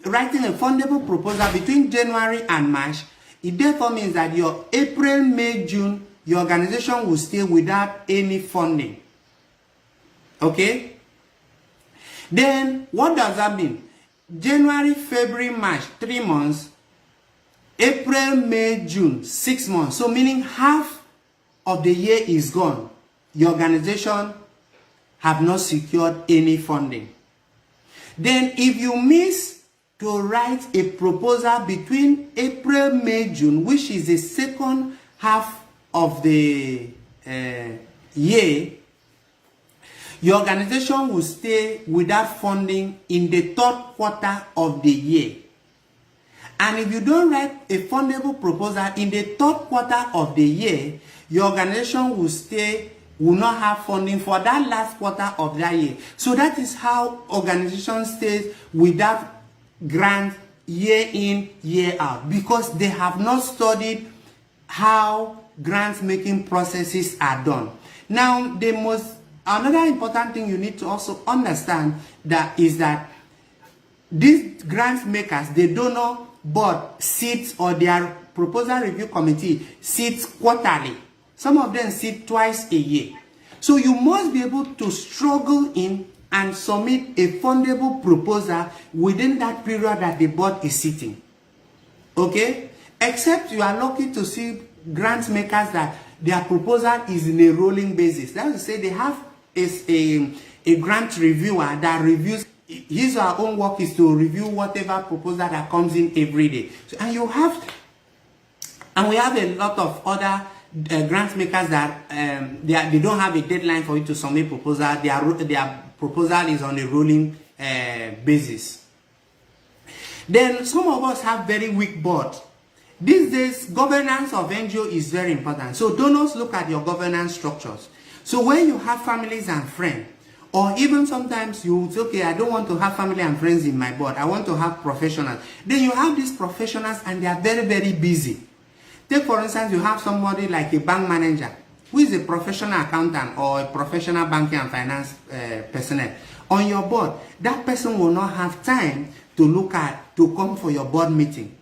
writing a fundable proposal between January and March, it therefore means that your April, May, June, your organization will stay without any funding. Okay? Then, what does that mean? January, February, March, 3 months. April, May, June, 6 months. So meaning half of the year is gone. Your organization have not secured any funding. Then if you miss to write a proposal between April, May, June, which is the second half of the year, your organization will stay without funding in the third quarter of the year. And if you don't write a fundable proposal in the third quarter of the year, your organization will not have funding for that last quarter of that year. So that is how organization stays without grant year in, year out, because they have not studied how grant making processes are done. Now, another important thing you need to also understand is that these grant makers, the donor board sits, or their proposal review committee sits quarterly. Some of them sit twice a year. So you must be able to struggle in and submit a fundable proposal within that period that the board is sitting. Okay? Except you are lucky to see grant makers that their proposal is in a rolling basis. That is to say they have a grant reviewer that reviews. His or her own work is to review whatever proposal that comes in every day. So, and we have a lot of other grant makers that they don't have a deadline for you to submit proposal. Their proposal is on a rolling basis. Then some of us have very weak board. These days, governance of NGO is very important. So donors look at your governance structures. So when you have families and friends, or even sometimes you say, okay, I don't want to have family and friends in my board. I want to have professionals. Then you have these professionals and they are very, very busy. Take for instance, you have somebody like a bank manager who is a professional accountant or a professional banking and finance personnel on your board. That person will not have time to come for your board meeting.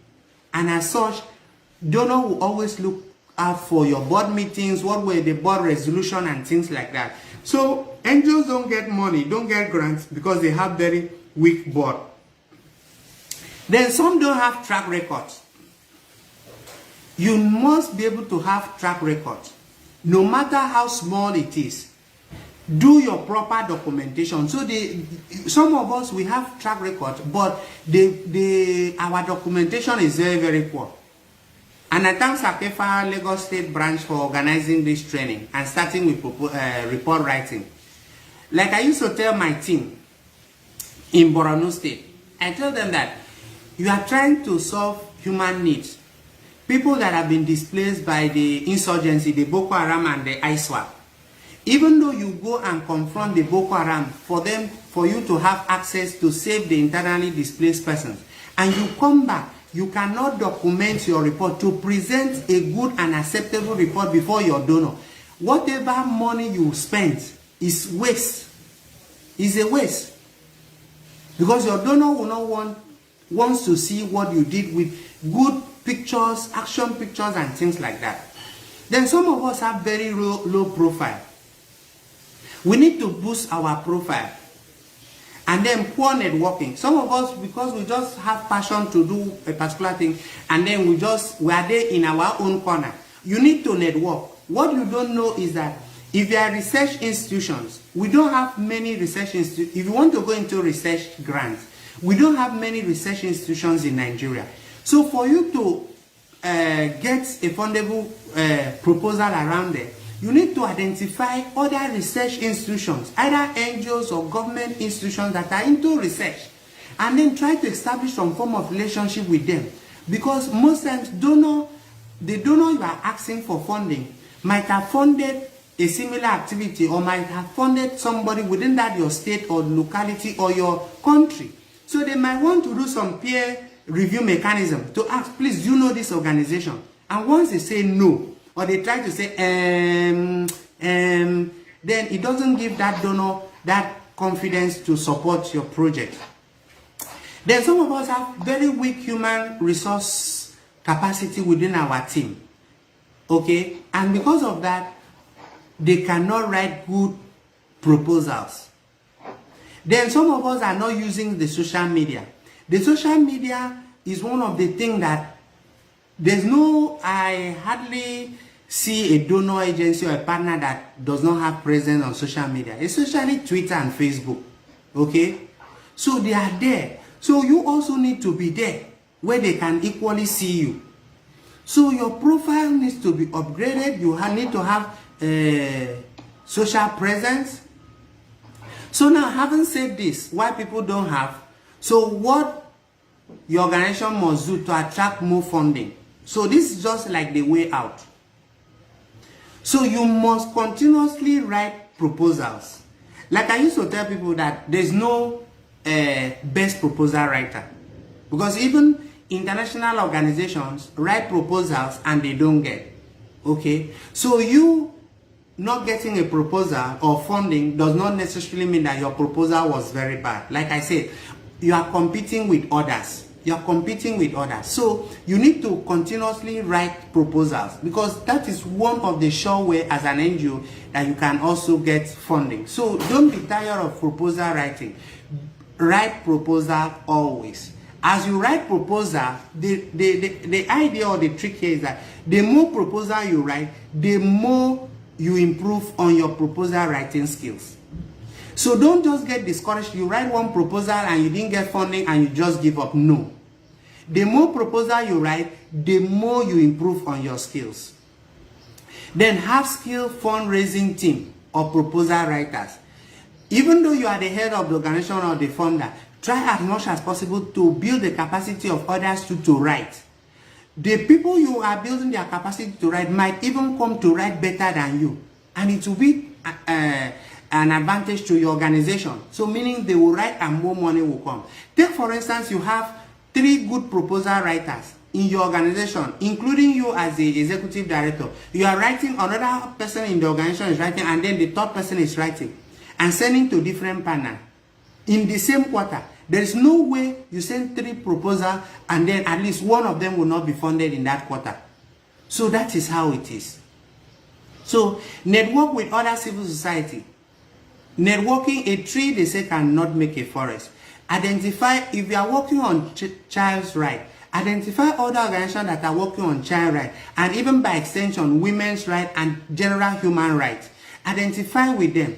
And as such, donor will always look out for your board meetings, what were the board resolution and things like that. So NGOs don't get money, don't get grants because they have very weak board. Then some don't have track records. You must be able to have track records, no matter how small it is. Do your proper documentation. So some of us, we have track record, but our documentation is very, very poor. And I thank Sakefa Lagos State branch for organizing this training and starting with report writing. Like I used to tell my team in Borno State, I tell them that you are trying to solve human needs. People that have been displaced by the insurgency, the Boko Haram and the ISWAP. Even though you go and confront the Boko Haram for you to have access to save the internally displaced persons, and you come back, you cannot document your report to present a good and acceptable report before your donor. Whatever money you spend is waste. Is a waste. Because your donor will not wants to see what you did with good pictures, action pictures, and things like that. Then some of us have very low profile. We need to boost our profile. And then poor networking. Some of us, because we just have passion to do a particular thing, and then we are there in our own corner. You need to network. What you don't know is that if there are research institutions, we don't have many research institutions. If you want to go into research grants, we don't have many research institutions in Nigeria. So for you to get a fundable proposal around there, you need to identify other research institutions, either NGOs or government institutions that are into research, and then try to establish some form of relationship with them. Because most times, the donor you are asking for funding might have funded a similar activity or might have funded somebody within that your state or locality or your country. So they might want to do some peer review mechanism to ask, please, do you know this organization? And once they say no, or they try to say, then it doesn't give that donor that confidence to support your project. Then some of us have very weak human resource capacity within our team. Okay? And because of that, they cannot write good proposals. Then some of us are not using the social media. The social media is one of the things that I hardly see a donor agency or a partner that does not have presence on social media, especially Twitter and Facebook. Okay? So they are there. So you also need to be there where they can equally see you. So your profile needs to be upgraded. You need to have social presence. So now, having said this, why people don't have, so what your organization must do to attract more funding. So this is just like the way out. So you must continuously write proposals. Like I used to tell people that there's no best proposal writer. Because even international organizations write proposals and they don't get. Okay? So you not getting a proposal or funding does not necessarily mean that your proposal was very bad. Like I said, you are competing with others. You are competing with others. So you need to continuously write proposals, because that is one of the sure way as an NGO that you can also get funding. So don't be tired of proposal writing. Write proposal always. As you write proposal, the idea or the trick here is that the more proposal you write, the more you improve on your proposal writing skills. So don't just get discouraged. You write one proposal and you didn't get funding and you just give up. No. The more proposal you write, the more you improve on your skills. Then have skilled fundraising team or proposal writers. Even though you are the head of the organization or the funder, try as much as possible to build the capacity of others to write. The people you are building their capacity to write might even come to write better than you. And it will be an advantage to your organization. So meaning they will write and more money will come. Take for instance, you have 3 good proposal writers in your organization, including you as the executive director. You are writing, another person in the organization is writing, and then the third person is writing and sending to different partners in the same quarter. There is no way you send 3 proposals and then at least one of them will not be funded in that quarter. So that is how it is. So network with other civil society. Networking, a tree they say cannot make a forest. Identify, if you are working on child's right, identify other organizations that are working on child right, and even by extension women's right and general human rights. Identify with them.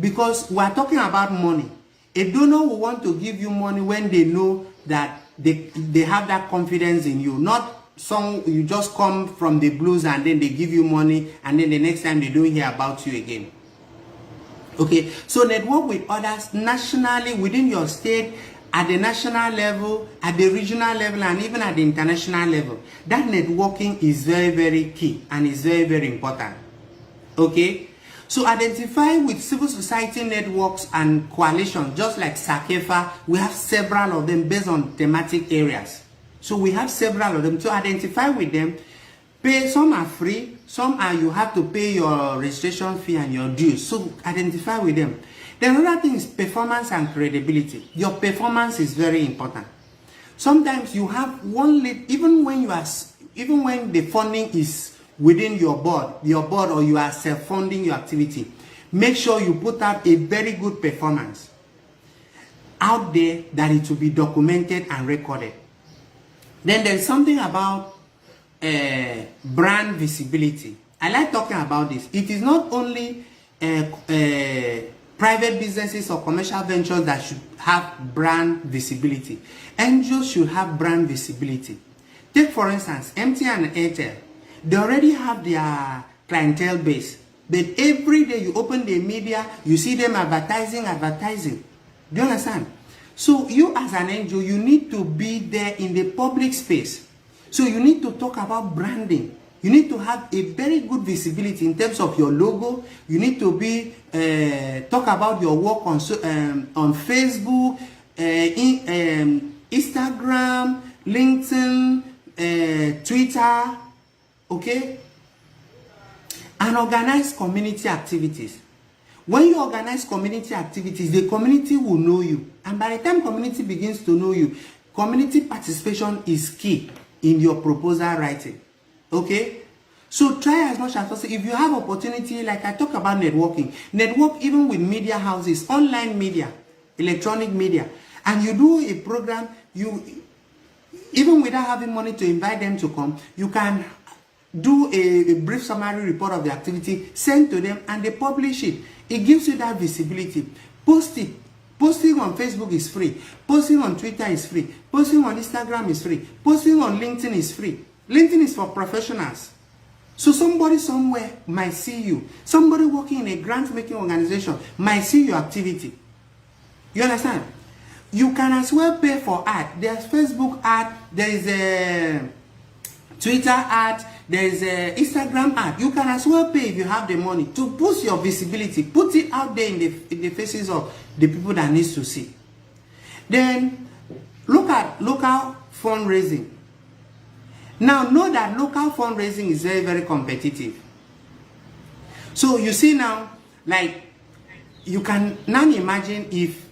because we are talking about money. A donor will want to give you money when they know that they have that confidence in you, not some you just come from the blues and then they give you money and then the next time they don't hear about you again. Okay, so network with others nationally, within your state, at the national level, at the regional level, and even at the international level. That networking is very, very key and is very, very important. Okay, so identify with civil society networks and coalitions, just like SACEFA. We have several of them based on thematic areas. So we have several of them to identify with them. Pay, some are free, some are you have to pay your registration fee and your dues. So identify with them. Then another thing is performance and credibility. Your performance is very important. Sometimes you have one lead, even when the funding is within your board or you are self-funding your activity, make sure you put out a very good performance out there that it will be documented and recorded. Then there's something about brand visibility. I like talking about this. It is not only private businesses or commercial ventures that should have brand visibility. NGOs should have brand visibility. Take for instance, MTN and Airtel. They already have their clientele base. But every day you open the media, you see them advertising. Do you understand? So you as an NGO, you need to be there in the public space. So you need to talk about branding. You need to have a very good visibility in terms of your logo. You need to be talk about your work on Facebook, Instagram, LinkedIn, Twitter, okay? And organize community activities. When you organize community activities, the community will know you. And by the time community begins to know you, community participation is key in your proposal writing. Okay? So try as much as possible. If you have opportunity, like I talk about networking, network even with media houses, online media, electronic media, and you do a program, even without having money to invite them to come, you can do a brief summary report of the activity, send to them, and they publish it. It gives you that visibility. Post it. Posting on Facebook is free. Posting on Twitter is free. Posting on Instagram is free. Posting on LinkedIn is free. LinkedIn is for professionals. So somebody somewhere might see you. Somebody working in a grant-making organization might see your activity. You understand? You can as well pay for ad. There's Facebook ad. There is a Twitter ad. There is an Instagram ad. You can as well pay if you have the money to boost your visibility. Put it out there in the faces of the people that needs to see. Then look at local fundraising. Now know that local fundraising is very, very competitive. So you see now, like you can now imagine if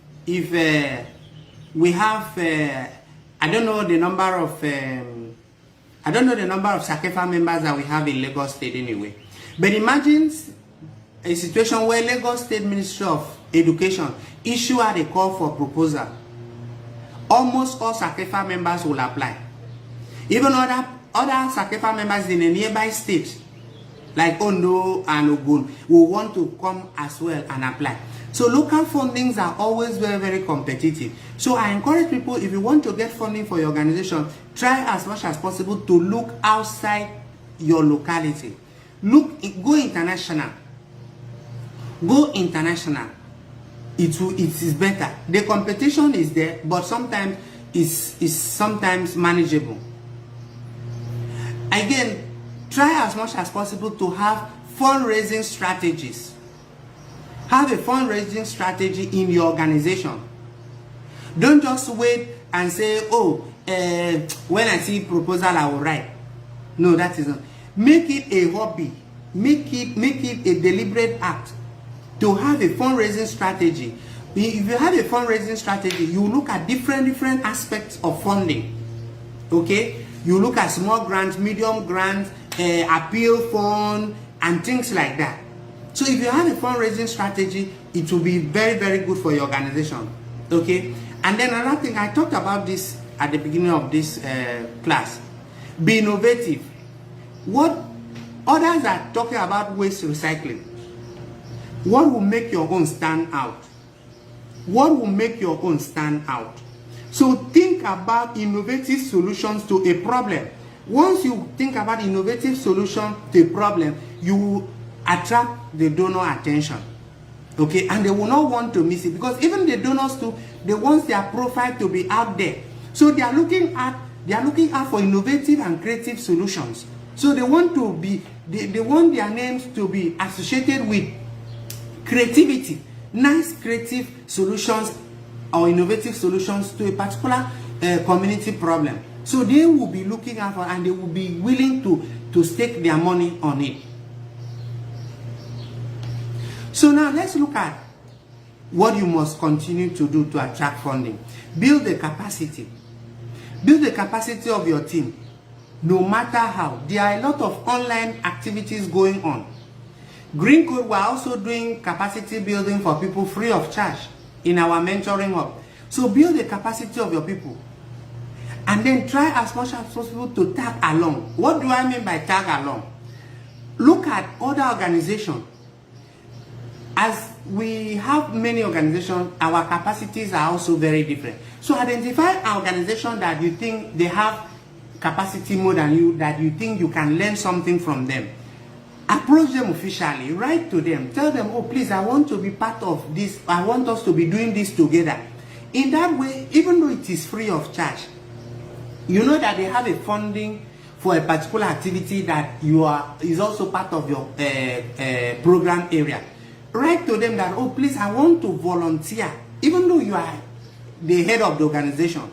we have I don't know the number of SACEFA members that we have in Lagos State anyway. But imagine a situation where Lagos State Ministry of Education issue a call for proposal. Almost all SACEFA members will apply. Even other SACEFA members in a nearby state, like Ondo and Ogun, will want to come as well and apply. So local fundings are always very, very competitive. So I encourage people, if you want to get funding for your organization, try as much as possible to look outside your locality. Go international. Go international. It is better. The competition is there, but sometimes it's sometimes manageable. Again, try as much as possible to have fundraising strategies. Have a fundraising strategy in your organization. Don't just wait and say, oh, when I see proposal, I will write. No, that is not. Make it a hobby. Make it a deliberate act to have a fundraising strategy. If you have a fundraising strategy, you look at different aspects of funding. Okay? You look at small grants, medium grants, appeal fund, and things like that. So if you have a fundraising strategy, it will be very, very good for your organization. Okay? And then another thing, I talked about this at the beginning of this class. Be innovative. What others are talking about waste recycling. What will make your own stand out? What will make your own stand out? So think about innovative solutions to a problem. Once you think about innovative solution to a problem, you will attract the donor attention. Okay, and they will not want to miss it, because even the donors too, they want their profile to be out there. So they are looking out for innovative and creative solutions. So they want to be, they want their names to be associated with creativity, nice creative solutions or innovative solutions to a particular community problem. So they will be looking out for, and they will be willing to stake their money on it. So now let's look at what you must continue to do to attract funding. Build the capacity. Build the capacity of your team. No matter how. There are a lot of online activities going on. Green Code, we're also doing capacity building for people free of charge in our mentoring hub. So build the capacity of your people. And then try as much as possible to tag along. What do I mean by tag along? Look at other organizations. As we have many organizations, our capacities are also very different. So identify an organization that you think they have capacity more than you, that you think you can learn something from them. Approach them officially, write to them, tell them, oh please, I want to be part of this, I want us to be doing this together. In that way, even though it is free of charge, you know that they have a funding for a particular activity that is also part of your program area. Write to them that, oh please, I want to volunteer. Even though you are the head of the organization,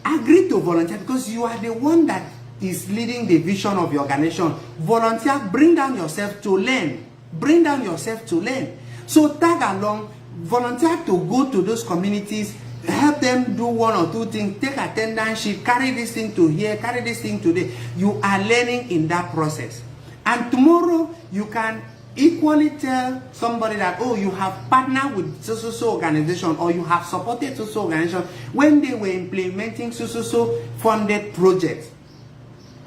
agree to volunteer, because you are the one that is leading the vision of your organization. Volunteer, bring down yourself to learn. Bring down yourself to learn. So tag along, volunteer to go to those communities, help them do one or two things, take attendance sheet, carry this thing to here, carry this thing to there. You are learning in that process. And tomorrow you can equally tell somebody that, oh, you have partnered with so organization, or you have supported so organization when they were implementing so funded projects.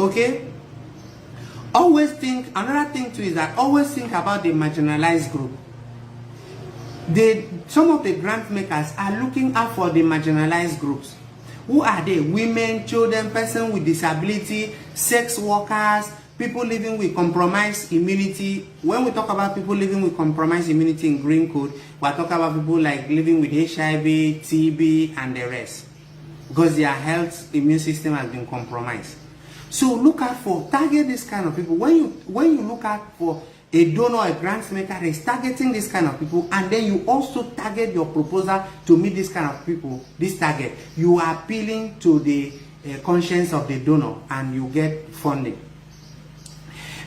Okay? Always think, another thing too is that always think about the marginalized group. Some of the grant makers are looking out for the marginalized groups. Who are they? Women, children, persons with disability, sex workers, people living with compromised immunity. When we talk about people living with compromised immunity in Green Code, we are talking about people like living with HIV, TB, and the rest, because their health immune system has been compromised. So look out for, target this kind of people. When you look out for a donor, a grant maker is targeting this kind of people, and then you also target your proposal to meet this kind of people, this target, you are appealing to the conscience of the donor, and you get funding.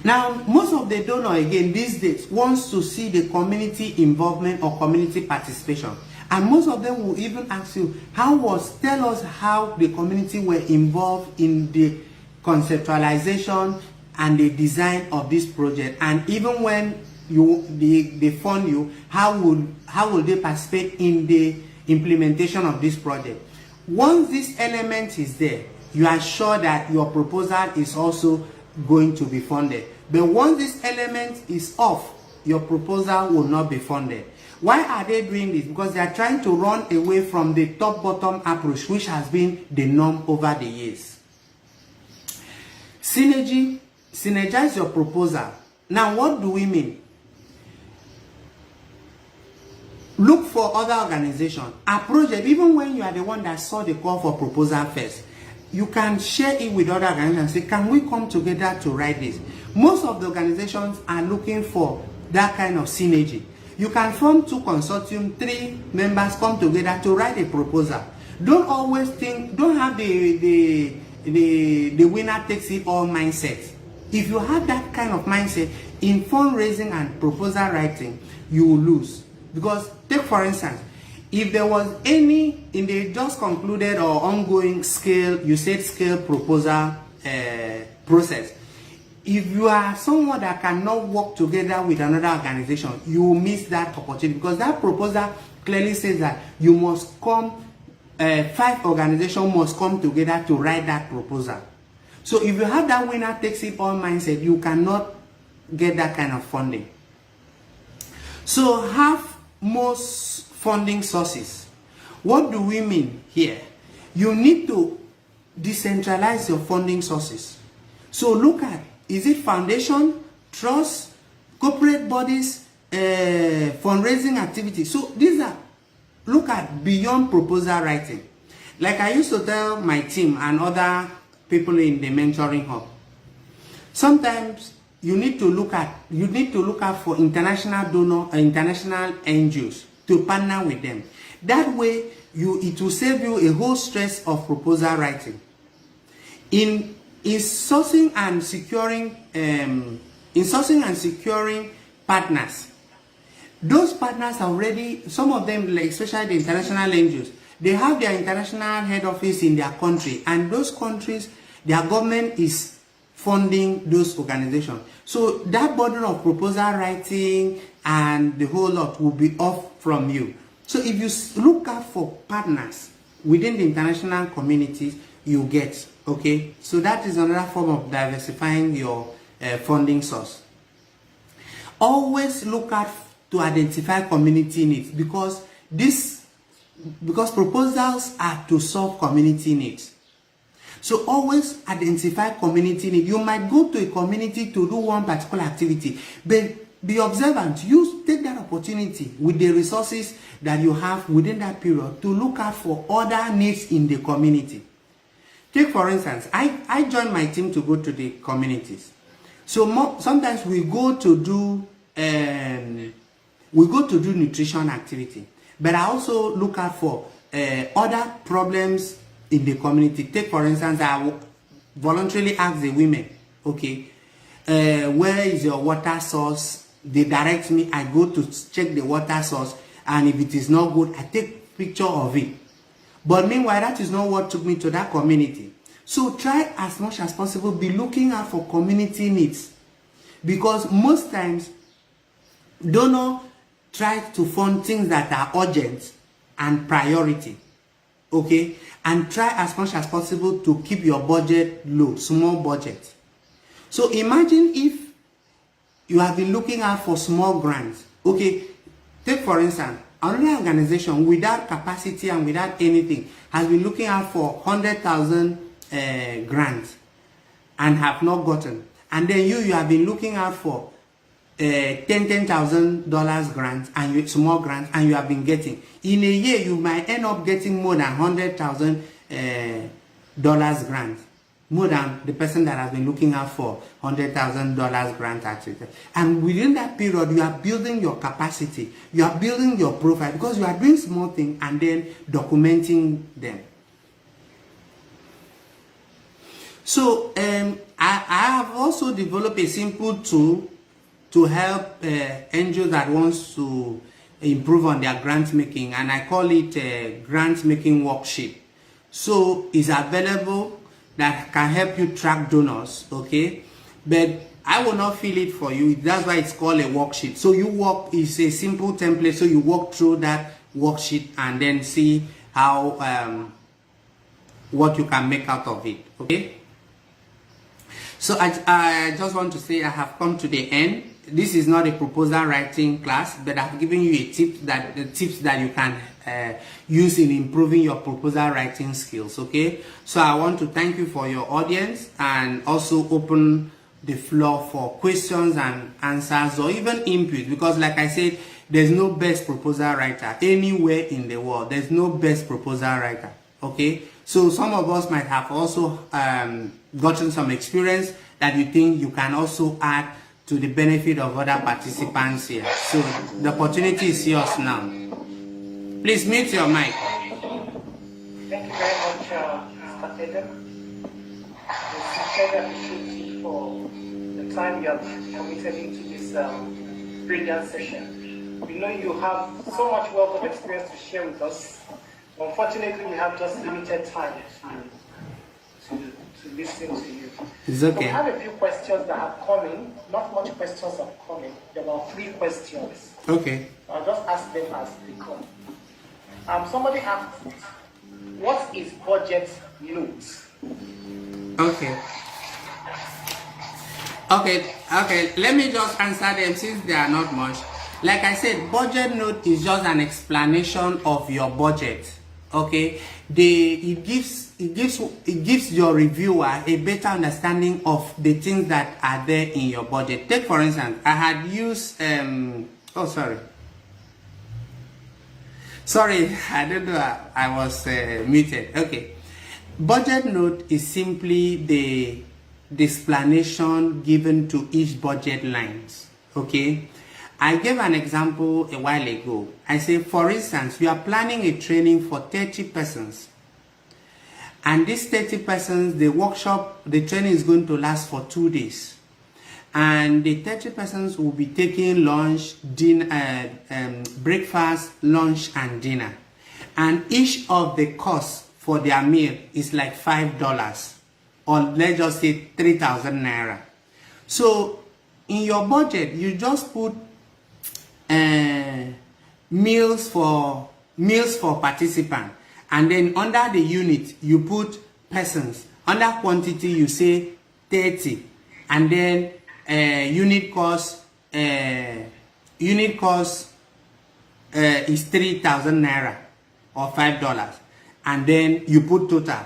Now, most of the donor, again, these days, wants to see the community involvement or community participation. And most of them will even ask you, tell us how the community were involved in the conceptualization and the design of this project. And even when they fund you, how will they participate in the implementation of this project? Once this element is there, you are sure that your proposal is also going to be funded. But once this element is off, your proposal will not be funded. Why are they doing this? Because they are trying to run away from the top-bottom approach, which has been the norm over the years. Synergize your proposal. Now, what do we mean? Look for other organizations. Approach them, even when you are the one that saw the call for proposal first. You can share it with other organizations and say, can we come together to write this? Most of the organizations are looking for that kind of synergy. You can form 2 consortium, 3 members come together to write a proposal. Don't always think, don't have the winner takes it all mindset. If you have that kind of mindset in fundraising and proposal writing, you will lose. Because take for instance, if there was any in the just concluded or ongoing scale proposal process, if you are someone that cannot work together with another organization, you will miss that opportunity, because that proposal clearly says that you must come, 5 organizations must come together to write that proposal. So if you have that winner takes it all mindset, you cannot get that kind of funding. So have most funding sources. What do we mean here? You need to decentralize your funding sources. So look at, is it foundation, trust, corporate bodies, fundraising activities? So these are, look at beyond proposal writing. Like I used to tell my team and other people in the mentoring hub, sometimes you need to look at for international donor or international NGOs to partner with them. That way, it will save you a whole stress of proposal writing. In sourcing and securing partners, those partners are already, some of them, like especially the international NGOs, they have their international head office in their country, and those countries, their government is funding those organizations. So that burden of proposal writing and the whole lot will be off from you. So if you look out for partners within the international communities, you get, okay? So that is another form of diversifying your funding source. Always look out to identify community needs, because proposals are to solve community needs. So always identify community need. You might go to a community to do one particular activity, but be observant. Take that opportunity with the resources that you have within that period to look out for other needs in the community. Take for instance, I joined my team to go to the communities. So sometimes we go to do nutrition activity, but I also look out for other problems in the community. Take for instance, I will voluntarily ask the women, okay, where is your water source? They direct me, I go to check the water source, and if it is not good, I take picture of it. But meanwhile, that is not what took me to that community. So try as much as possible, be looking out for community needs, because most times donors try to fund things that are urgent and priority, okay, and try as much as possible to keep your budget low, small budget. So imagine if you have been looking out for small grants, okay. Take for instance, another organization without capacity and without anything has been looking out for 100,000 grants and have not gotten, and then you have been looking out for $10,000 grants and small grants, and you have been getting. In a year, you might end up getting more than $100,000 grants, more than the person that has been looking out for $100,000 grant actually. And within that period, you are building your capacity, you are building your profile, because you are doing small things and then documenting them. So I have also developed a simple tool to help NGOs that wants to improve on their grant making, and I call it a grant making worksheet. So it's available, that can help you track donors, okay? But I will not fill it for you. That's why it's called a worksheet. So it's a simple template. So you walk through that worksheet and then see how what you can make out of it, okay? So I just want to say I have come to the end. This is not a proposal writing class, but I've given you the tips that you can use in improving your proposal writing skills, okay? So I want to thank you for your audience, and also open the floor for questions and answers, or even input, because like I said, there's no best proposal writer anywhere in the world. There's no best proposal writer, okay? So some of us might have also gotten some experience that you think you can also add to the benefit of other participants here. So the opportunity is yours now. Please mute your mic. Thank you very much, Mr. Tatum. We sincerely appreciate you for the time you have committed into this brilliant session. We know you have so much wealth of experience to share with us. Unfortunately, we have just limited time to listen to you. It's okay. So we have a few questions that have come in. Not much questions have come in. There were 3 questions. Okay. I'll just ask them as they come. Somebody asked, what is budget note? Okay. Okay. Let me just answer them since they are not much. Like I said, budget note is just an explanation of your budget. Okay, it gives your reviewer a better understanding of the things that are there in your budget. Take for instance, I had used oh sorry, I don't know, I was muted. Okay, budget note is simply the explanation given to each budget lines. Okay, I gave an example a while ago. I say, for instance, you are planning a training for 30 persons, and these 30 persons, the training is going to last for 2 days, and the 30 persons will be taking lunch, dinner, breakfast, lunch, and dinner, and each of the costs for their meal is like $5, or let's just say 3,000 naira. So in your budget, you just put meals for participant, and then under the unit you put persons. Under quantity you say 30, and then unit cost is 3,000 naira or $5, and then you put total.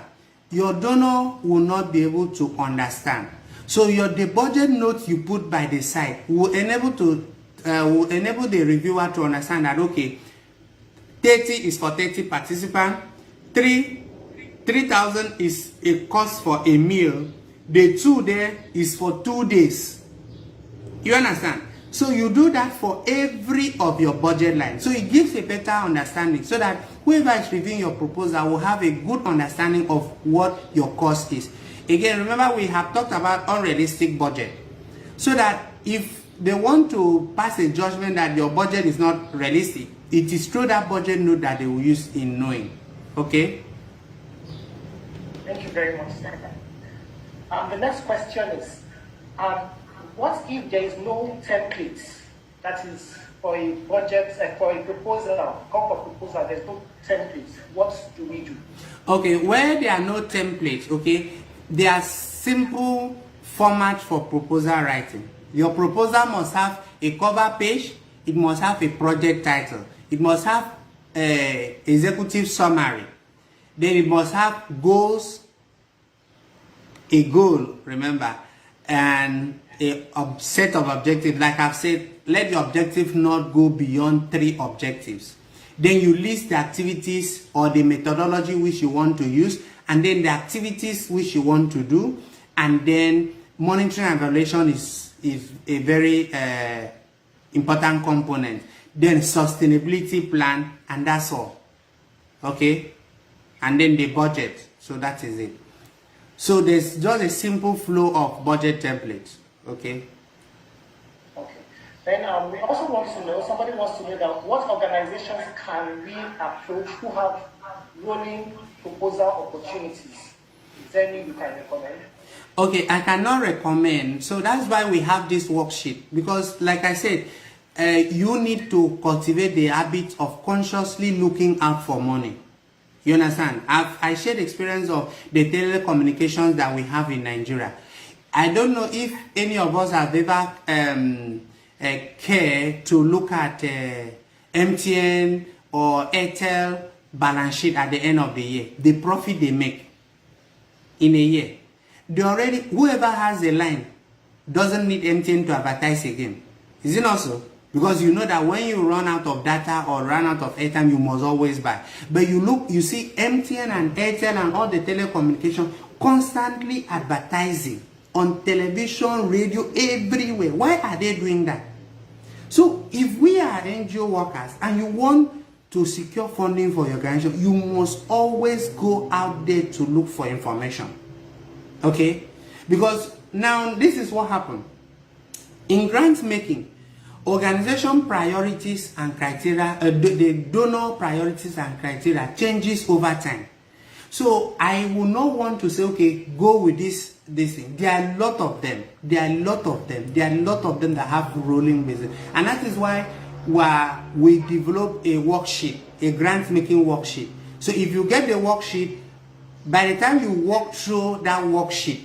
Your donor will not be able to understand. So the budget note you put by the side will enable the reviewer to understand that, okay, 30 is for 30 participants, 3,000 is a cost for a meal, the 2 there is for 2 days. You understand? So you do that for every of your budget lines. So it gives a better understanding, so that whoever is reviewing your proposal will have a good understanding of what your cost is. Again, remember we have talked about unrealistic budget, so that if they want to pass a judgment that your budget is not realistic, it is through that budget note that they will use in knowing. Okay? Thank you very much, sir. The next question is, what if there is no template that is for a budget, for a proposal, call for proposal, there's no template? What do we do? Okay, where there are no templates, okay, there are simple formats for proposal writing. Your proposal must have a cover page, it must have a project title, it must have a executive summary, then it must have goals, a goal, remember, and a set of objectives. Like I've said, let the objective not go beyond 3 objectives. Then you list the activities or the methodology which you want to use, and then the activities which you want to do, and then monitoring and evaluation is a very important component. Then sustainability plan, and that's all. Okay? And then the budget. So that is it. So there's just a simple flow of budget templates. Okay? Okay. Then we also want to know, somebody wants to know that what organizations can we approach who have rolling proposal opportunities? Is there any you can recommend? Okay, I cannot recommend. So that's why we have this worksheet, because like I said, you need to cultivate the habit of consciously looking out for money. You understand? I shared experience of the telecommunications that we have in Nigeria. I don't know if any of us have ever cared to look at MTN or Airtel balance sheet at the end of the year, the profit they make in a year. They already, whoever has a line doesn't need MTN to advertise again. Is it not so? Because you know that when you run out of data or run out of airtime, you must always buy. But you see MTN and Airtel and all the telecommunication constantly advertising on television, radio, everywhere. Why are they doing that? So if we are NGO workers and you want to secure funding for your organization, you must always go out there to look for information. Okay? Because now this is what happened. In grant making, organization priorities and criteria, the donor priorities and criteria changes over time. So I will not want to say, okay, go with this thing. There are a lot of them. There are a lot of them that have rolling business. And that is why we develop a worksheet, a grant making worksheet. So if you get the worksheet, by the time you walk through that worksheet,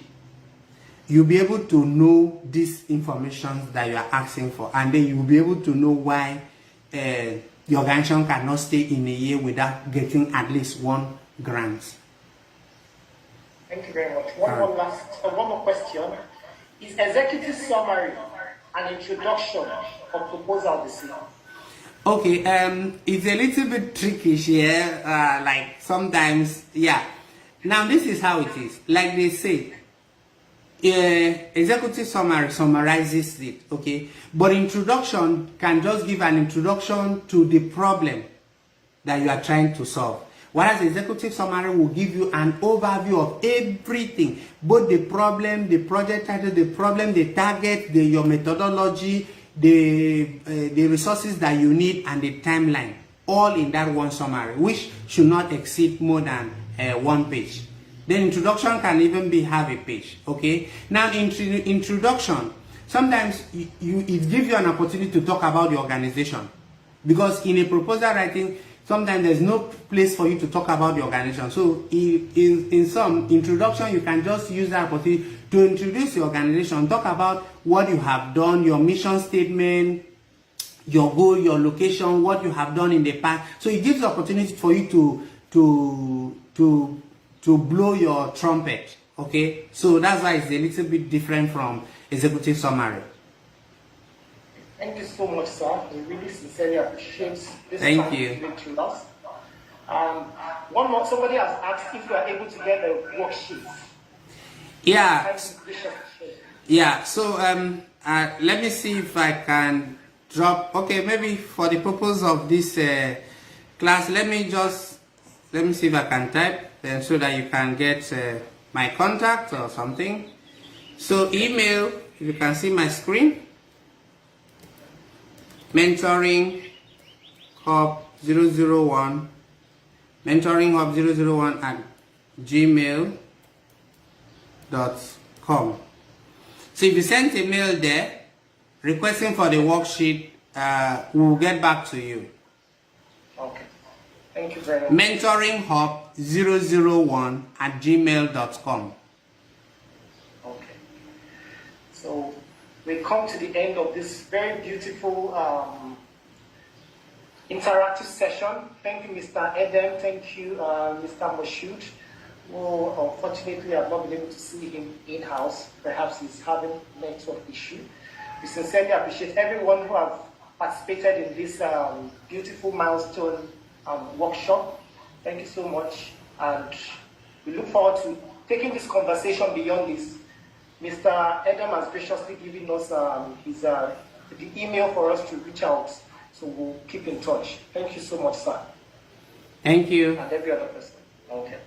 you'll be able to know this information that you are asking for, and then you'll be able to know why the organization cannot stay in a year without getting at least one grant. Thank you very much. One more question. Is executive summary an introduction or proposal the same? Okay, it's a little bit tricky here, like sometimes, yeah. Now this is how it is. Like they say, executive summary summarizes it, okay? But introduction can just give an introduction to the problem that you are trying to solve. Whereas the executive summary will give you an overview of everything, both the problem, the project title, the problem, the target, your methodology, the resources that you need, and the timeline, all in that one summary, which should not exceed more than 1 page. The introduction can even be half a page, okay? Now, introduction, sometimes it gives you an opportunity to talk about the organization, because in a proposal writing, sometimes there's no place for you to talk about the organization. So in some introduction, you can just use that opportunity to introduce the organization, talk about what you have done, your mission statement, your goal, your location, what you have done in the past. So it gives the opportunity for you to blow your trumpet, okay? So that's why it's a little bit different from executive summary. Thank you so much, sir. We really sincerely appreciate this Thank time you. given to us. One more, somebody has asked if we are able to get the worksheets. Yeah. Yeah. So let me see if I can drop. Okay, maybe for the purpose of this class, let me see if I can type, then so that you can get my contact or something. So email, if you can see my screen. Mentoring Hub 001, Mentoring Hub 001 at gmail.com. So if you send a mail there requesting for the worksheet, we'll get back to you. Okay. Thank you very much. Mentoring Hub 001 at gmail.com. Okay. So we come to the end of this very beautiful interactive session. Thank you, Mr. Edem. Thank you, Mr. Moshood, who unfortunately have not been able to see him in-house. Perhaps he's having network issue. We sincerely appreciate everyone who have participated in this beautiful milestone workshop. Thank you so much. And we look forward to taking this conversation beyond this. Mr. Edem has graciously given us the email for us to reach out, so we'll keep in touch. Thank you so much, sir. Thank you. And every other person. Okay.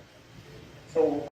So